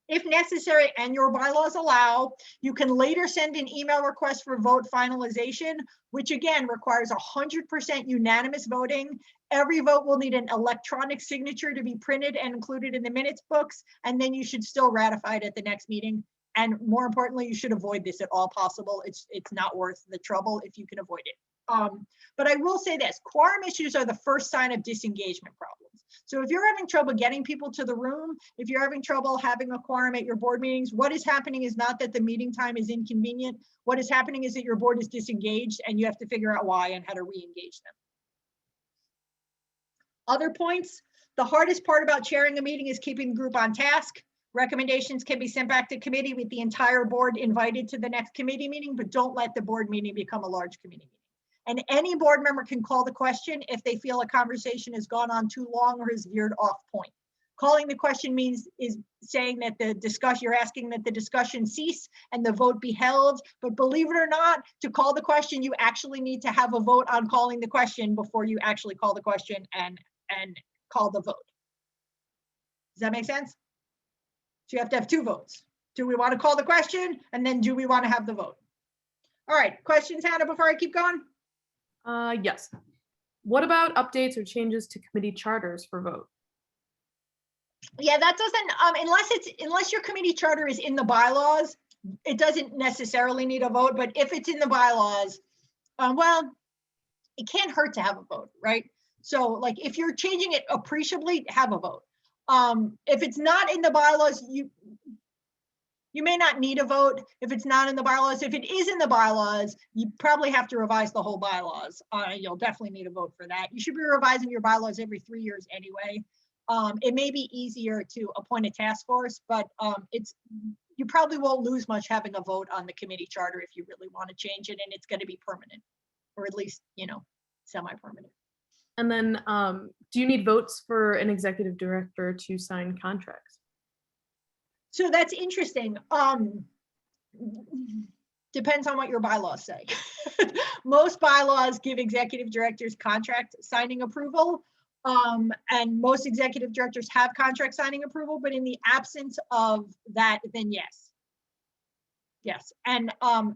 If necessary and your bylaws allow, you can later send an email request for vote finalization, which again requires 100% unanimous voting. Every vote will need an electronic signature to be printed and included in the minutes books, and then you should still ratify it at the next meeting. And more importantly, you should avoid this at all possible. It's not worth the trouble if you can avoid it. But I will say this, quorum issues are the first sign of disengagement problems. So if you're having trouble getting people to the room, if you're having trouble having a quorum at your board meetings, what is happening is not that the meeting time is inconvenient. What is happening is that your board is disengaged and you have to figure out why and how to re-engage them. Other points, the hardest part about chairing a meeting is keeping the group on task. Recommendations can be sent back to committee with the entire board invited to the next committee meeting, but don't let the board meeting become a large committee meeting. And any board member can call the question if they feel a conversation has gone on too long or has veered off point. Calling the question is saying that the discussion, you're asking that the discussion cease and the vote be held. But believe it or not, to call the question, you actually need to have a vote on calling the question before you actually call the question and call the vote. Does that make sense? So you have to have two votes. Do we want to call the question? And then do we want to have the vote? All right, questions, Hannah, before I keep going? Yes. What about updates or changes to committee charters for vote? Yeah, that doesn't, unless your committee charter is in the bylaws, it doesn't necessarily need a vote, but if it's in the bylaws, well, it can't hurt to have a vote, right? So like if you're changing it appreciably, have a vote. If it's not in the bylaws, you may not need a vote if it's not in the bylaws. If it is in the bylaws, you probably have to revise the whole bylaws. You'll definitely need a vote for that. You should be revising your bylaws every 3 years anyway. It may be easier to appoint a task force, but you probably won't lose much having a vote on the committee charter if you really want to change it, and it's going to be permanent, or at least, semi-permanent. And then do you need votes for an executive director to sign contracts? So that's interesting. Depends on what your bylaws say. Most bylaws give executive directors contract signing approval. And most executive directors have contract signing approval, but in the absence of that, then yes. Yes, and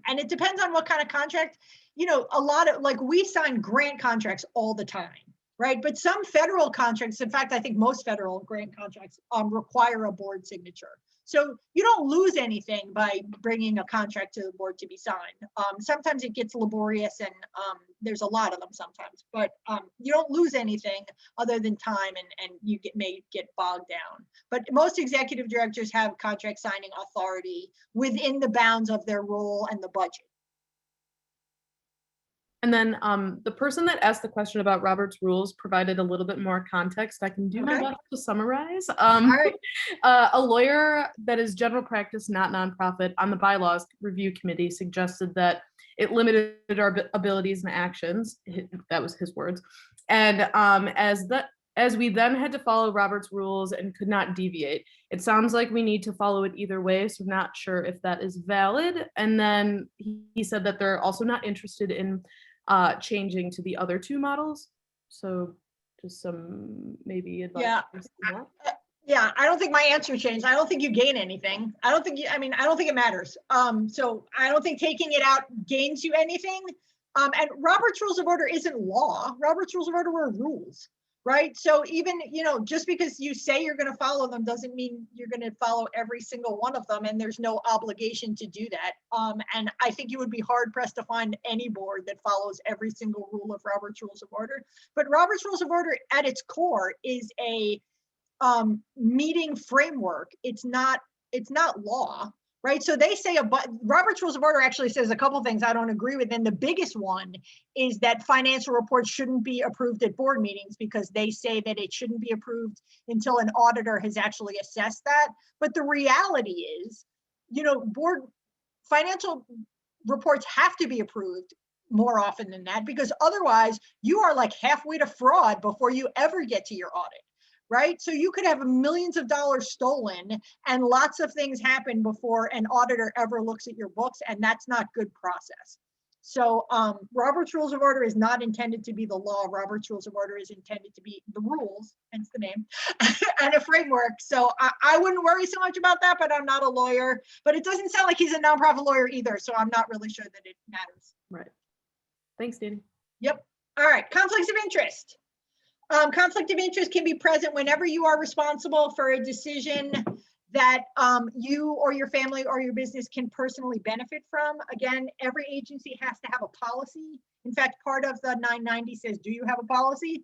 it depends on what kind of contract. A lot of, like, we sign grant contracts all the time, right? But some federal contracts, in fact, I think most federal grant contracts require a board signature. So you don't lose anything by bringing a contract to the board to be signed. Sometimes it gets laborious, and there's a lot of them sometimes, but you don't lose anything other than time, and you may get bogged down. But most executive directors have contract signing authority within the bounds of their role and the budget. And then the person that asked the question about Robert's rules provided a little bit more context. I can do my best to summarize. All right. A lawyer that is general practice, not nonprofit, on the bylaws review committee suggested that it limited our abilities and actions. That was his words. And as as we then had to follow Robert's rules and could not deviate. It sounds like we need to follow it either way, so I'm not sure if that is valid. And then he said that they're also not interested in changing to the other two models. So just some maybe advice. Yeah. Yeah, I don't think my answer changed. I don't think you gain anything. I don't think I don't think it matters. So I don't think taking it out gains you anything. And Robert's Rules of Order isn't law. Robert's Rules of Order were rules, right? So even, just because you say you're going to follow them doesn't mean you're going to follow every single one of them, and there's no obligation to do that. And I think you would be hard pressed to find any board that follows every single rule of Robert's Rules of Order. But Robert's Rules of Order at its core is a meeting framework. It's not law, right? So they say Robert's Rules of Order actually says a couple things I don't agree with, and the biggest one is that financial reports shouldn't be approved at board meetings, because they say that it shouldn't be approved until an auditor has actually assessed that. But the reality is, board financial reports have to be approved more often than that, because otherwise you are like halfway to fraud before you ever get to your audit. Right? So you could have millions of dollars stolen and lots of things happen before an auditor ever looks at your books, and that's not good process. So Robert's Rules of Order is not intended to be the law. Robert's Rules of Order is intended to be the rules, hence the name, and a framework. So I wouldn't worry so much about that, but I'm not a lawyer. But it doesn't sound like he's a nonprofit lawyer either, so I'm not really sure that it matters. Right. Thanks, Danny. Yep. All right, conflicts of interest. Conflict of interest can be present whenever you are responsible for a decision that you or your family or your business can personally benefit from. Again, every agency has to have a policy. In fact, part of the 990 says, do you have a policy?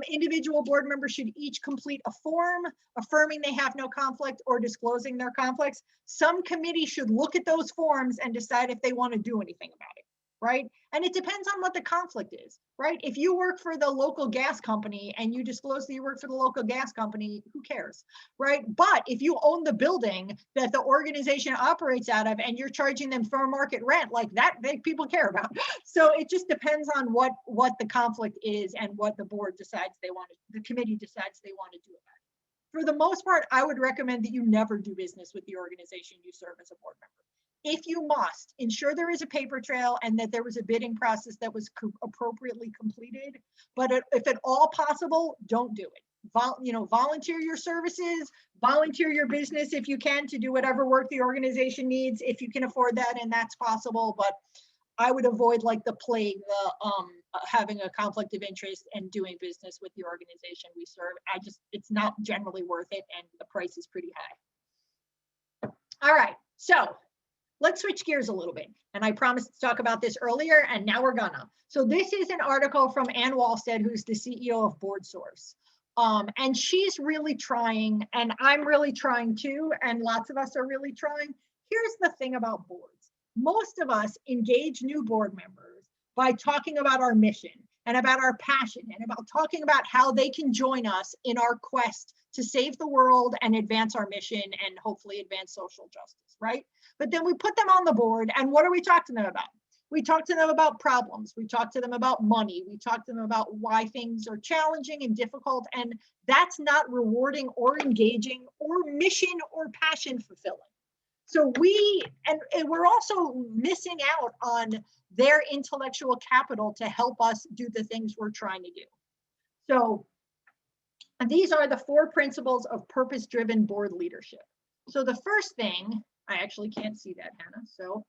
Individual board members should each complete a form affirming they have no conflict or disclosing their conflicts. Some committee should look at those forms and decide if they want to do anything about it. Right? And it depends on what the conflict is, right? If you work for the local gas company and you disclose that you work for the local gas company, who cares, right? But if you own the building that the organization operates out of and you're charging them fair market rent, like that, people care about. So it just depends on what the conflict is and what the board decides the committee decides they want to do about it. For the most part, I would recommend that you never do business with the organization you serve as a board member. If you must, ensure there is a paper trail and that there was a bidding process that was appropriately completed. But if at all possible, don't do it. Volunteer your services, volunteer your business if you can to do whatever work the organization needs, if you can afford that and that's possible. But I would avoid like the plague, having a conflict of interest and doing business with the organization we serve. It's not generally worth it, and the price is pretty high. All right, so let's switch gears a little bit. And I promised to talk about this earlier, and now we're gonna. So this is an article from Ann Walstead, who's the CEO of BoardSource. And she's really trying, and I'm really trying too, and lots of us are really trying. Here's the thing about boards. Most of us engage new board members by talking about our mission and about our passion and about talking about how they can join us in our quest to save the world and advance our mission and hopefully advance social justice, right? But then we put them on the board, and what do we talk to them about? We talk to them about problems. We talk to them about money. We talk to them about why things are challenging and difficult, and that's not rewarding or engaging or mission or passion fulfilling. So we're also missing out on their intellectual capital to help us do the things we're trying to do. So these are the 4 principles of purpose-driven board leadership. So the first thing, I actually can't see that, Hannah. So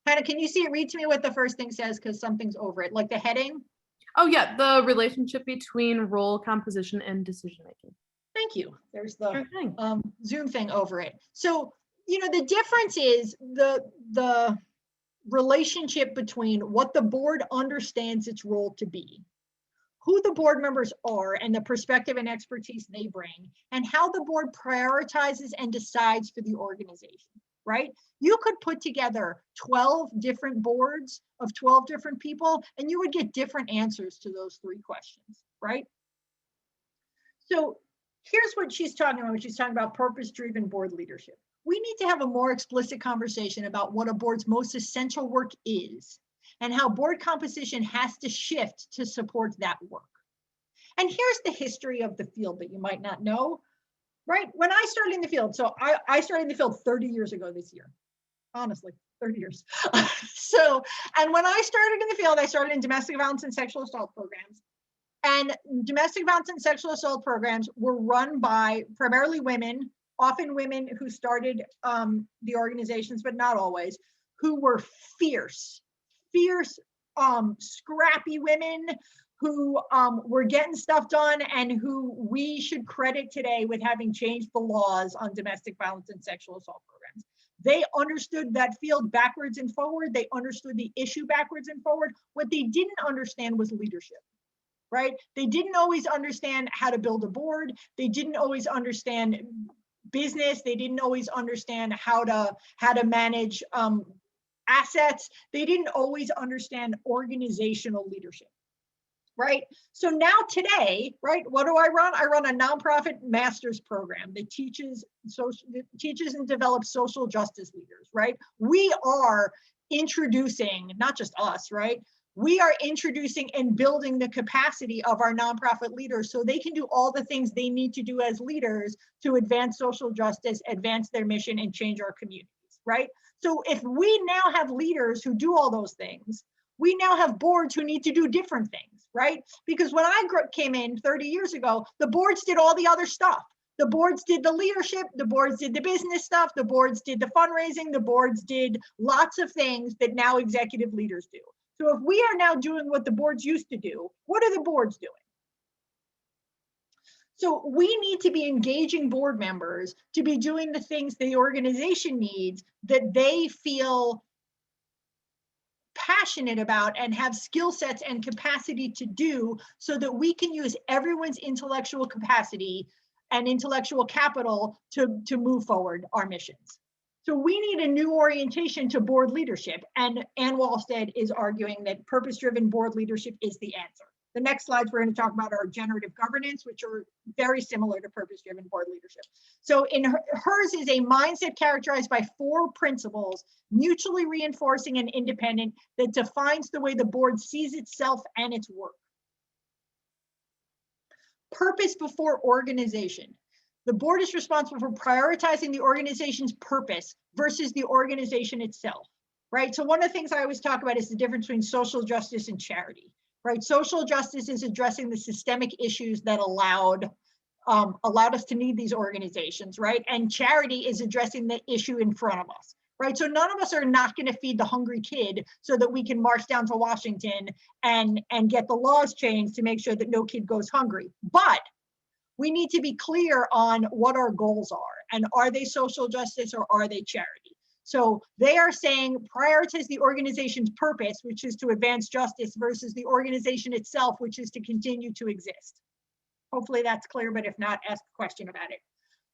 Hannah, can you see it? Read to me what the first thing says, because something's over it, like the heading. Oh yeah, the relationship between role composition and decision making. Thank you. There's the Zoom thing over it. So, the difference is the relationship between what the board understands its role to be, who the board members are and the perspective and expertise they bring, and how the board prioritizes and decides for the organization, right? You could put together 12 different boards of 12 different people, and you would get different answers to those 3 questions, right? So here's what she's talking about when she's talking about purpose-driven board leadership. We need to have a more explicit conversation about what a board's most essential work is and how board composition has to shift to support that work. And here's the history of the field that you might not know, right? When I started in the field, so I started in the field 30 years ago this year, honestly, 30 years. So, and when I started in the field, I started in domestic violence and sexual assault programs. And domestic violence and sexual assault programs were run by primarily women, often women who started the organizations, but not always, who were fierce, scrappy women who were getting stuff done and who we should credit today with having changed the laws on domestic violence and sexual assault programs. They understood that field backwards and forward. They understood the issue backwards and forward. What they didn't understand was leadership. Right? They didn't always understand how to build a board. They didn't always understand business. They didn't always understand how to manage assets. They didn't always understand organizational leadership. Right? So now today, right, what do I run? I run a nonprofit master's program that teaches and develops social justice leaders, right? We are introducing, not just us, right? We are introducing and building the capacity of our nonprofit leaders so they can do all the things they need to do as leaders to advance social justice, advance their mission, and change our communities, right? So if we now have leaders who do all those things, we now have boards who need to do different things, right? Because when I came in 30 years ago, the boards did all the other stuff. The boards did the leadership, the boards did the business stuff, the boards did the fundraising, the boards did lots of things that now executive leaders do. So if we are now doing what the boards used to do, what are the boards doing? So we need to be engaging board members to be doing the things the organization needs that they feel passionate about and have skill sets and capacity to do, so that we can use everyone's intellectual capacity and intellectual capital to move forward our missions. So we need a new orientation to board leadership. And Ann Walstead is arguing that purpose-driven board leadership is the answer. The next slides we're going to talk about are generative governance, which are very similar to purpose-driven board leadership. So in hers is a mindset characterized by 4 principles, mutually reinforcing and independent, that defines the way the board sees itself and its work. Purpose before organization. The board is responsible for prioritizing the organization's purpose versus the organization itself, right? So one of the things I always talk about is the difference between social justice and charity, right? Social justice is addressing the systemic issues that allowed us to need these organizations, right? And charity is addressing the issue in front of us, right? So none of us are not going to feed the hungry kid so that we can march down to Washington and get the laws changed to make sure that no kid goes hungry. But we need to be clear on what our goals are, and are they social justice or are they charity? So they are saying prioritize the organization's purpose, which is to advance justice, versus the organization itself, which is to continue to exist. Hopefully that's clear, but if not, ask a question about it.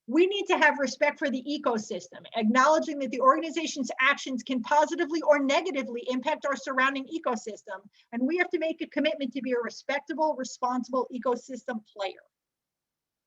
We need to have respect for the ecosystem, acknowledging that the organization's actions can positively or negatively impact our surrounding ecosystem, and we have to make a commitment to be a respectable, responsible ecosystem player.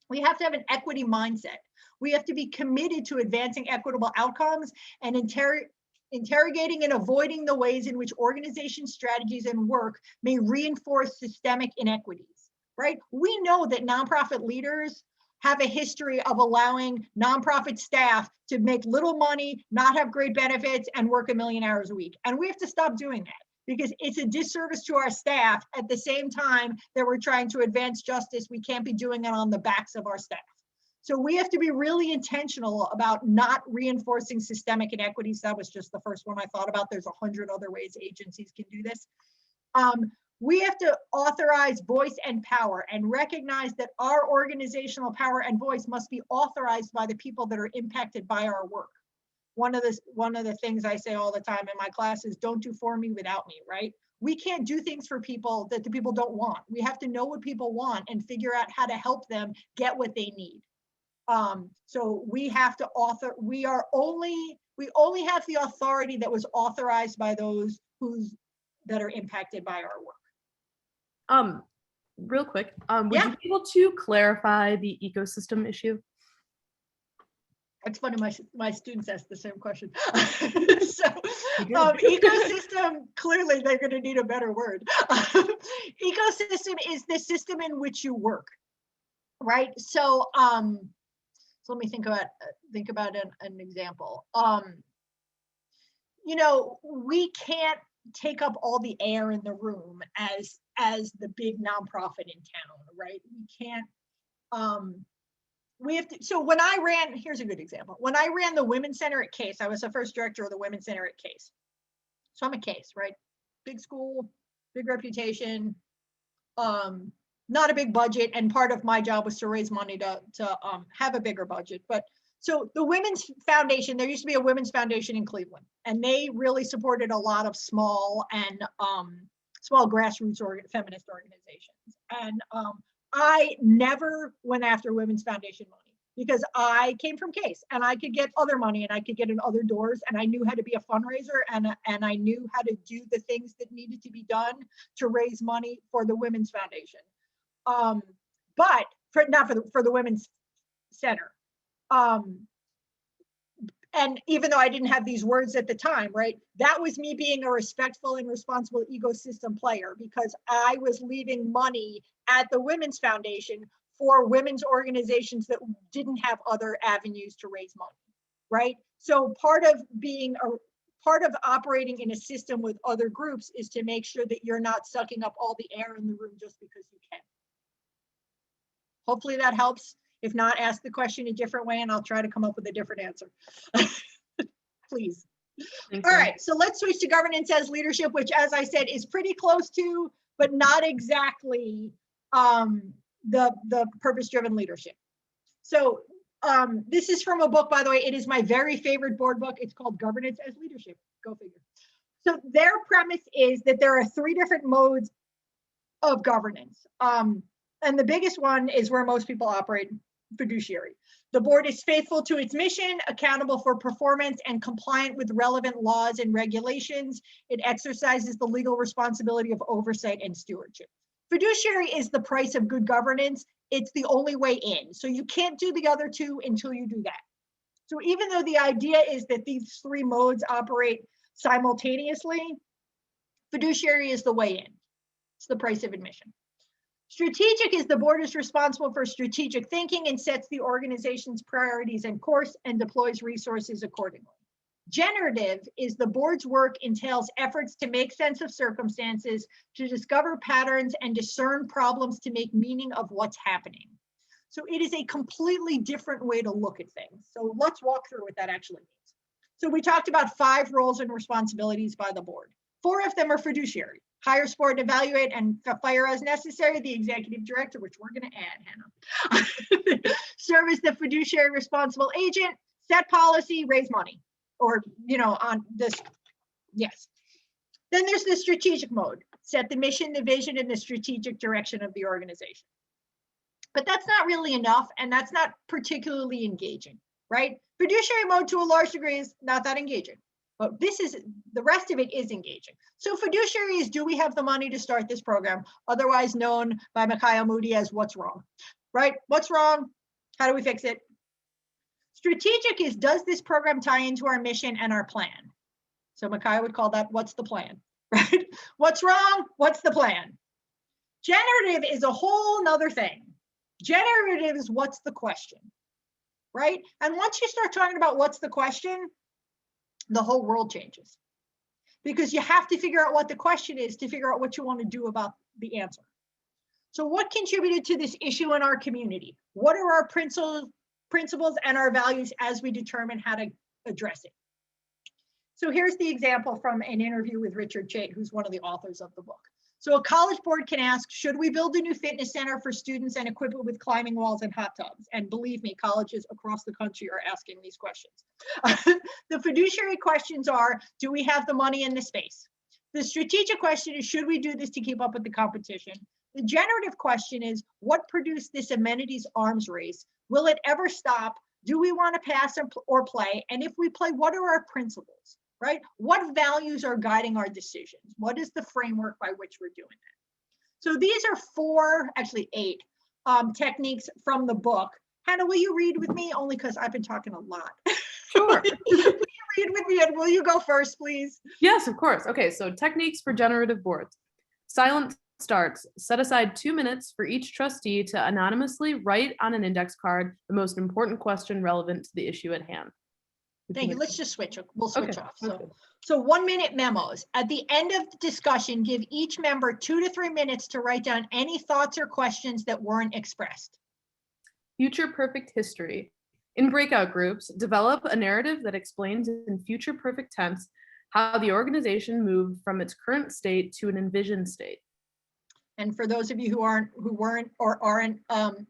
We have to have an equity mindset. We have to be committed to advancing equitable outcomes and interrogating and avoiding the ways in which organization strategies and work may reinforce systemic inequities, right? We know that nonprofit leaders have a history of allowing nonprofit staff to make little money, not have great benefits, and work 1 million hours a week. And we have to stop doing that, because it's a disservice to our staff. At the same time that we're trying to advance justice, we can't be doing it on the backs of our staff. So we have to be really intentional about not reinforcing systemic inequities. That was just the first one I thought about. There's 100 other ways agencies can do this. We have to authorize voice and power and recognize that our organizational power and voice must be authorized by the people that are impacted by our work. One of the things I say all the time in my class is, don't do for me without me, right? We can't do things for people that the people don't want. We have to know what people want and figure out how to help them get what they need. So we have to we only have the authority that was authorized by those that are impacted by our work. Real quick, would you be able to clarify the ecosystem issue? It's funny, my students ask the same question. So ecosystem, clearly they're going to need a better word. Ecosystem is the system in which you work, right? So so let me think about an example. You know, we can't take up all the air in the room as the big nonprofit in town, right? We can't we have to, so when I ran, here's a good example. When I ran the Women's Center at Case, I was the first director of the Women's Center at Case. So I'm a Case, right? Big school, big reputation, not a big budget. And part of my job was to raise money to have a bigger budget. But so the Women's Foundation, there used to be a Women's Foundation in Cleveland, and they really supported a lot of small and small grassroots feminist organizations. And I never went after Women's Foundation money because I came from Case and I could get other money and I could get in other doors, and I knew how to be a fundraiser, and I knew how to do the things that needed to be done to raise money for the Women's Foundation. But for the Women's Center. And even though I didn't have these words at the time, right, that was me being a respectful and responsible ecosystem player, because I was leaving money at the Women's Foundation for women's organizations that didn't have other avenues to raise money, right? So part of operating in a system with other groups is to make sure that you're not sucking up all the air in the room just because you can. Hopefully that helps. If not, ask the question a different way and I'll try to come up with a different answer. Please. Thank All you. right, so let's switch to governance as leadership, which, as I said, is pretty close to, but not exactly the purpose-driven leadership. So this is from a book, by the way. It is my very favorite board book. It's called Governance as Leadership. Go figure. So their premise is that there are 3 different modes of governance. And the biggest one is where most people operate, fiduciary. The board is faithful to its mission, accountable for performance, and compliant with relevant laws and regulations. It exercises the legal responsibility of oversight and stewardship. Fiduciary is the price of good governance. It's the only way in. So you can't do the other 2 until you do that. So even though the idea is that these 3 modes operate simultaneously, fiduciary is the way in. It's the price of admission. Strategic is the board is responsible for strategic thinking and sets the organization's priorities and course and deploys resources accordingly. Generative is the board's work entails efforts to make sense of circumstances, to discover patterns and discern problems, to make meaning of what's happening. So it is a completely different way to look at things. So let's walk through what that actually means. So we talked about 5 roles and responsibilities by the board. 4 of them are fiduciary: hire, support, evaluate, and fire as necessary. The executive director, which we're going to add, Hannah, serve as the fiduciary responsible agent, set policy, raise money, or, you know, on this. Yes. Then there's the strategic mode: set the mission, the vision, and the strategic direction of the organization. But that's not really enough, and that's not particularly engaging, right? Fiduciary mode, to a large degree, is not that engaging. But the rest of it is engaging. So fiduciary is, do we have the money to start this program? Otherwise known by Mikhail Moody as what's wrong, right? What's wrong? How do we fix it? Strategic is, does this program tie into our mission and our plan? So Mikhail would call that, what's the plan, right? What's wrong? What's the plan? Generative is a whole nother thing. Generative is, what's the question, right? And once you start talking about what's the question, the whole world changes, because you have to figure out what the question is to figure out what you want to do about the answer. So what contributed to this issue in our community? What are our principles and our values as we determine how to address it? So here's the example from an interview with Richard Chait, who's one of the authors of the book. So a college board can ask, should we build a new fitness center for students and equip it with climbing walls and hot tubs? And believe me, colleges across the country are asking these questions. The fiduciary questions are, do we have the money and the space? The strategic question is, should we do this to keep up with the competition? The generative question is, what produced this amenities arms race? Will it ever stop? Do we want to pass or play? And if we play, what are our principles? Right? What values are guiding our decisions? What is the framework by which we're doing that? So these are 4, actually 8 techniques from the book Hannah, will you read with me? Only because I've been talking a lot. Sure. Will you read with me, and will you go first, please? Yes, of course. Okay, so techniques for generative boards. Silent starts. Set aside 2 minutes for each trustee to anonymously write on an index card the most important question relevant to the issue at hand. Thank you. Let's just switch. We'll switch off. So 1 minute memos. At the end of the discussion, give each member 2 to 3 minutes to write down any thoughts or questions that weren't expressed. Future perfect history. In breakout groups, develop a narrative that explains in future perfect tense how the organization moved from its current state to an envisioned state. And for those of you who weren't or aren't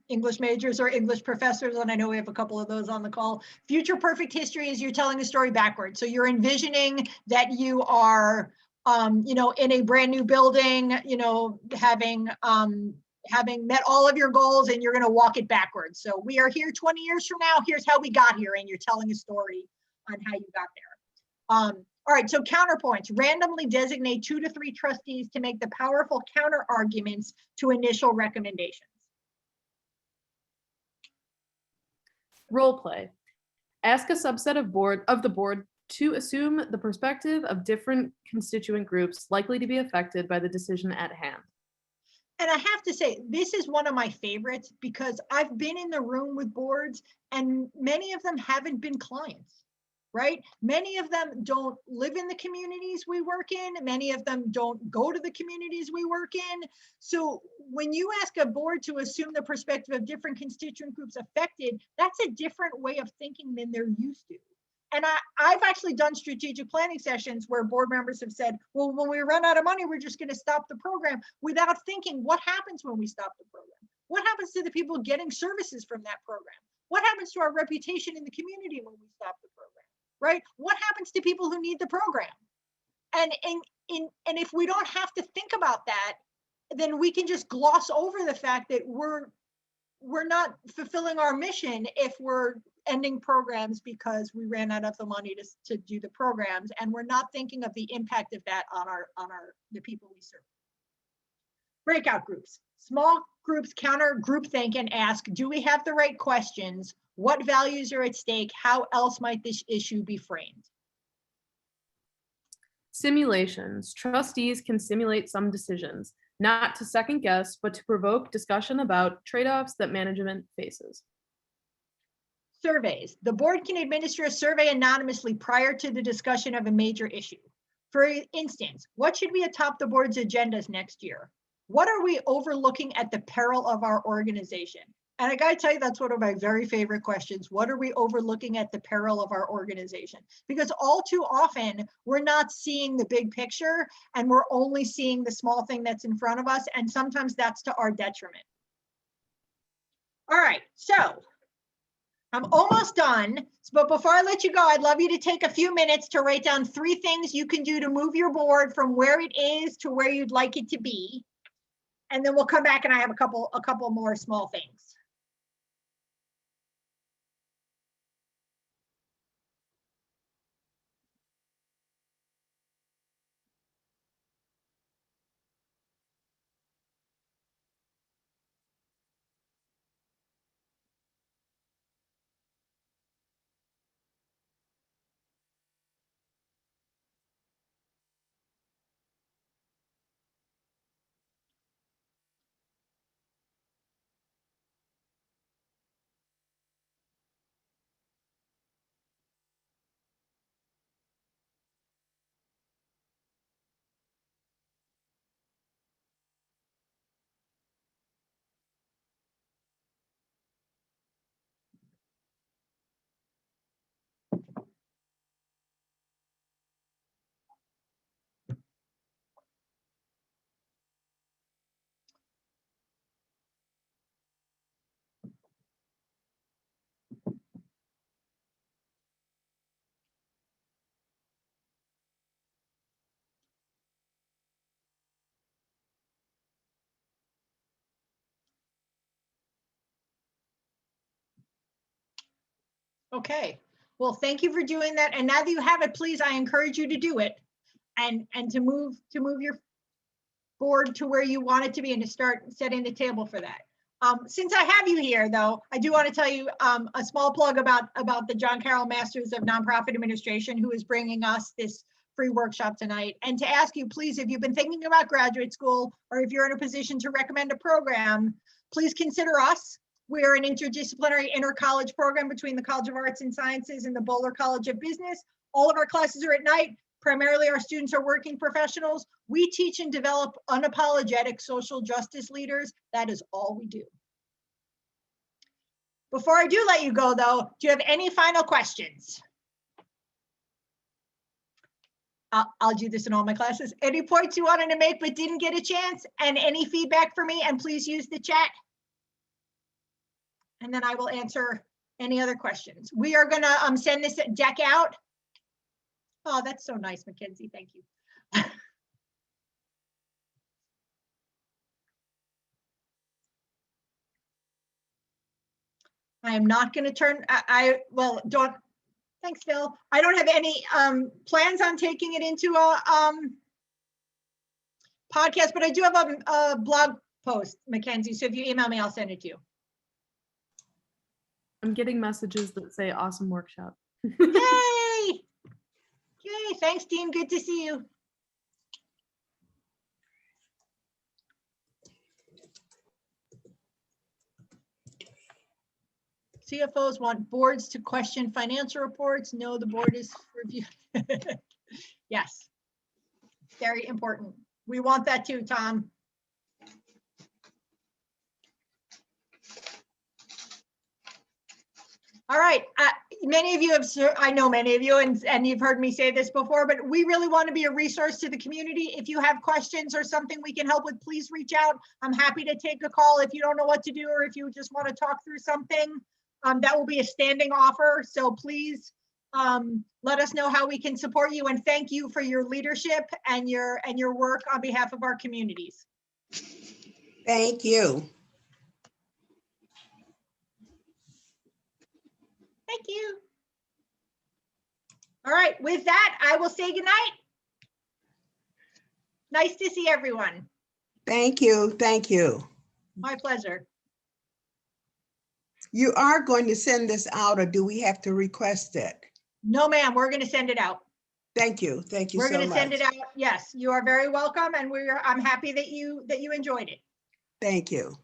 English majors or English professors, and I know we have a couple of those on the call, future perfect history is you're telling a story backwards. So you're envisioning that you are, in a brand new building, having met all of your goals, and you're going to walk it backwards. So we are here 20 years from now. Here's how we got here, and you're telling a story on how you got there. All right, so counterpoints. Randomly designate 2 to 3 trustees to make the powerful counter arguments to initial recommendations. Role play. Ask a subset of the board to assume the perspective of different constituent groups likely to be affected by the decision at hand. And I have to say, this is one of my favorites because I've been in the room with boards and many of them haven't been clients. Right? Many of them don't live in the communities we work in. Many of them don't go to the communities we work in. So when you ask a board to assume the perspective of different constituent groups affected, that's a different way of thinking than they're used to. And I've actually done strategic planning sessions where board members have said, well, when we run out of money, we're just going to stop the program, without thinking what happens when we stop the program? What happens to the people getting services from that program? What happens to our reputation in the community when we stop the program? Right? What happens to people who need the program? And if we don't have to think about that, then we can just gloss over the fact that we're not fulfilling our mission if we're ending programs because we ran out of the money to do the programs, and we're not thinking of the impact of that on the people we serve. Breakout groups. Small groups counter groupthink and ask, do we have the right questions? What values are at stake? How else might this issue be framed? Simulations. Trustees can simulate some decisions, not to second guess, but to provoke discussion about trade-offs that management faces. Surveys. The board can administer a survey anonymously prior to the discussion of a major issue. For instance, what should be atop the board's agendas next year? What are we overlooking at the peril of our organization? And I gotta tell you, that's one of my very favorite questions. What are we overlooking at the peril of our organization? Because all too often, we're not seeing the big picture and we're only seeing the small thing that's in front of us. And sometimes that's to our detriment. All right, so I'm almost done. But before I let you go, I'd love you to take a few minutes to write down 3 things you can do to move your board from where it is to where you'd like it to be. And then we'll come back and I have a couple more small things. Okay, well, thank you for doing that. And now that you have it, please, I encourage you to do it and to move your board to where you want it to be and to start setting the table for that. Since I have you here, though, I do want to tell you a small plug about the John Carroll Masters of Nonprofit Administration, who is bringing us this free workshop tonight. And to ask you, please, if you've been thinking about graduate school, or if you're in a position to recommend a program, please consider us. We're an interdisciplinary inter-college program between the College of Arts and Sciences and the Boulder College of Business. All of our classes are at night. Primarily, our students are working professionals. We teach and develop unapologetic social justice leaders. That is all we do. Before I do let you go, though, do you have any final questions? I'll do this in all my classes. Any points you wanted to make but didn't get a chance, and any feedback for me, and please use the chat. And then I will answer any other questions. We are gonna send this deck out. Oh, that's so nice, Mackenzie, thank you. I am not gonna turn, well, don't, thanks, Phil. I don't have any plans on taking it into a podcast, but I do have a blog post, Mackenzie. So if you email me, I'll send it to you. I'm getting messages that say awesome workshop. Yay! Yay, thanks, Dean. Good to see you. CFOs want boards to question financial reports. No, the board is review. Yes, very important. We want that too, Tom. All right, many of you have, I know many of you, and you've heard me say this before, but we really want to be a resource to the community. If you have questions or something we can help with, please reach out. I'm happy to take a call if you don't know what to do, or if you just want to talk through something. That will be a standing offer. So please let us know how we can support you, and thank you for your leadership and your work on behalf of our communities. Thank you. Thank you. All right, with that, I will say goodnight. Nice to see everyone. Thank you. Thank you. My pleasure. You are going to send this out, or do we have to request it? No, ma'am, we're going to send it out. Thank you. Thank you We're so going to send much. it out. Yes, you are very welcome, and I'm happy that you enjoyed it. Thank you.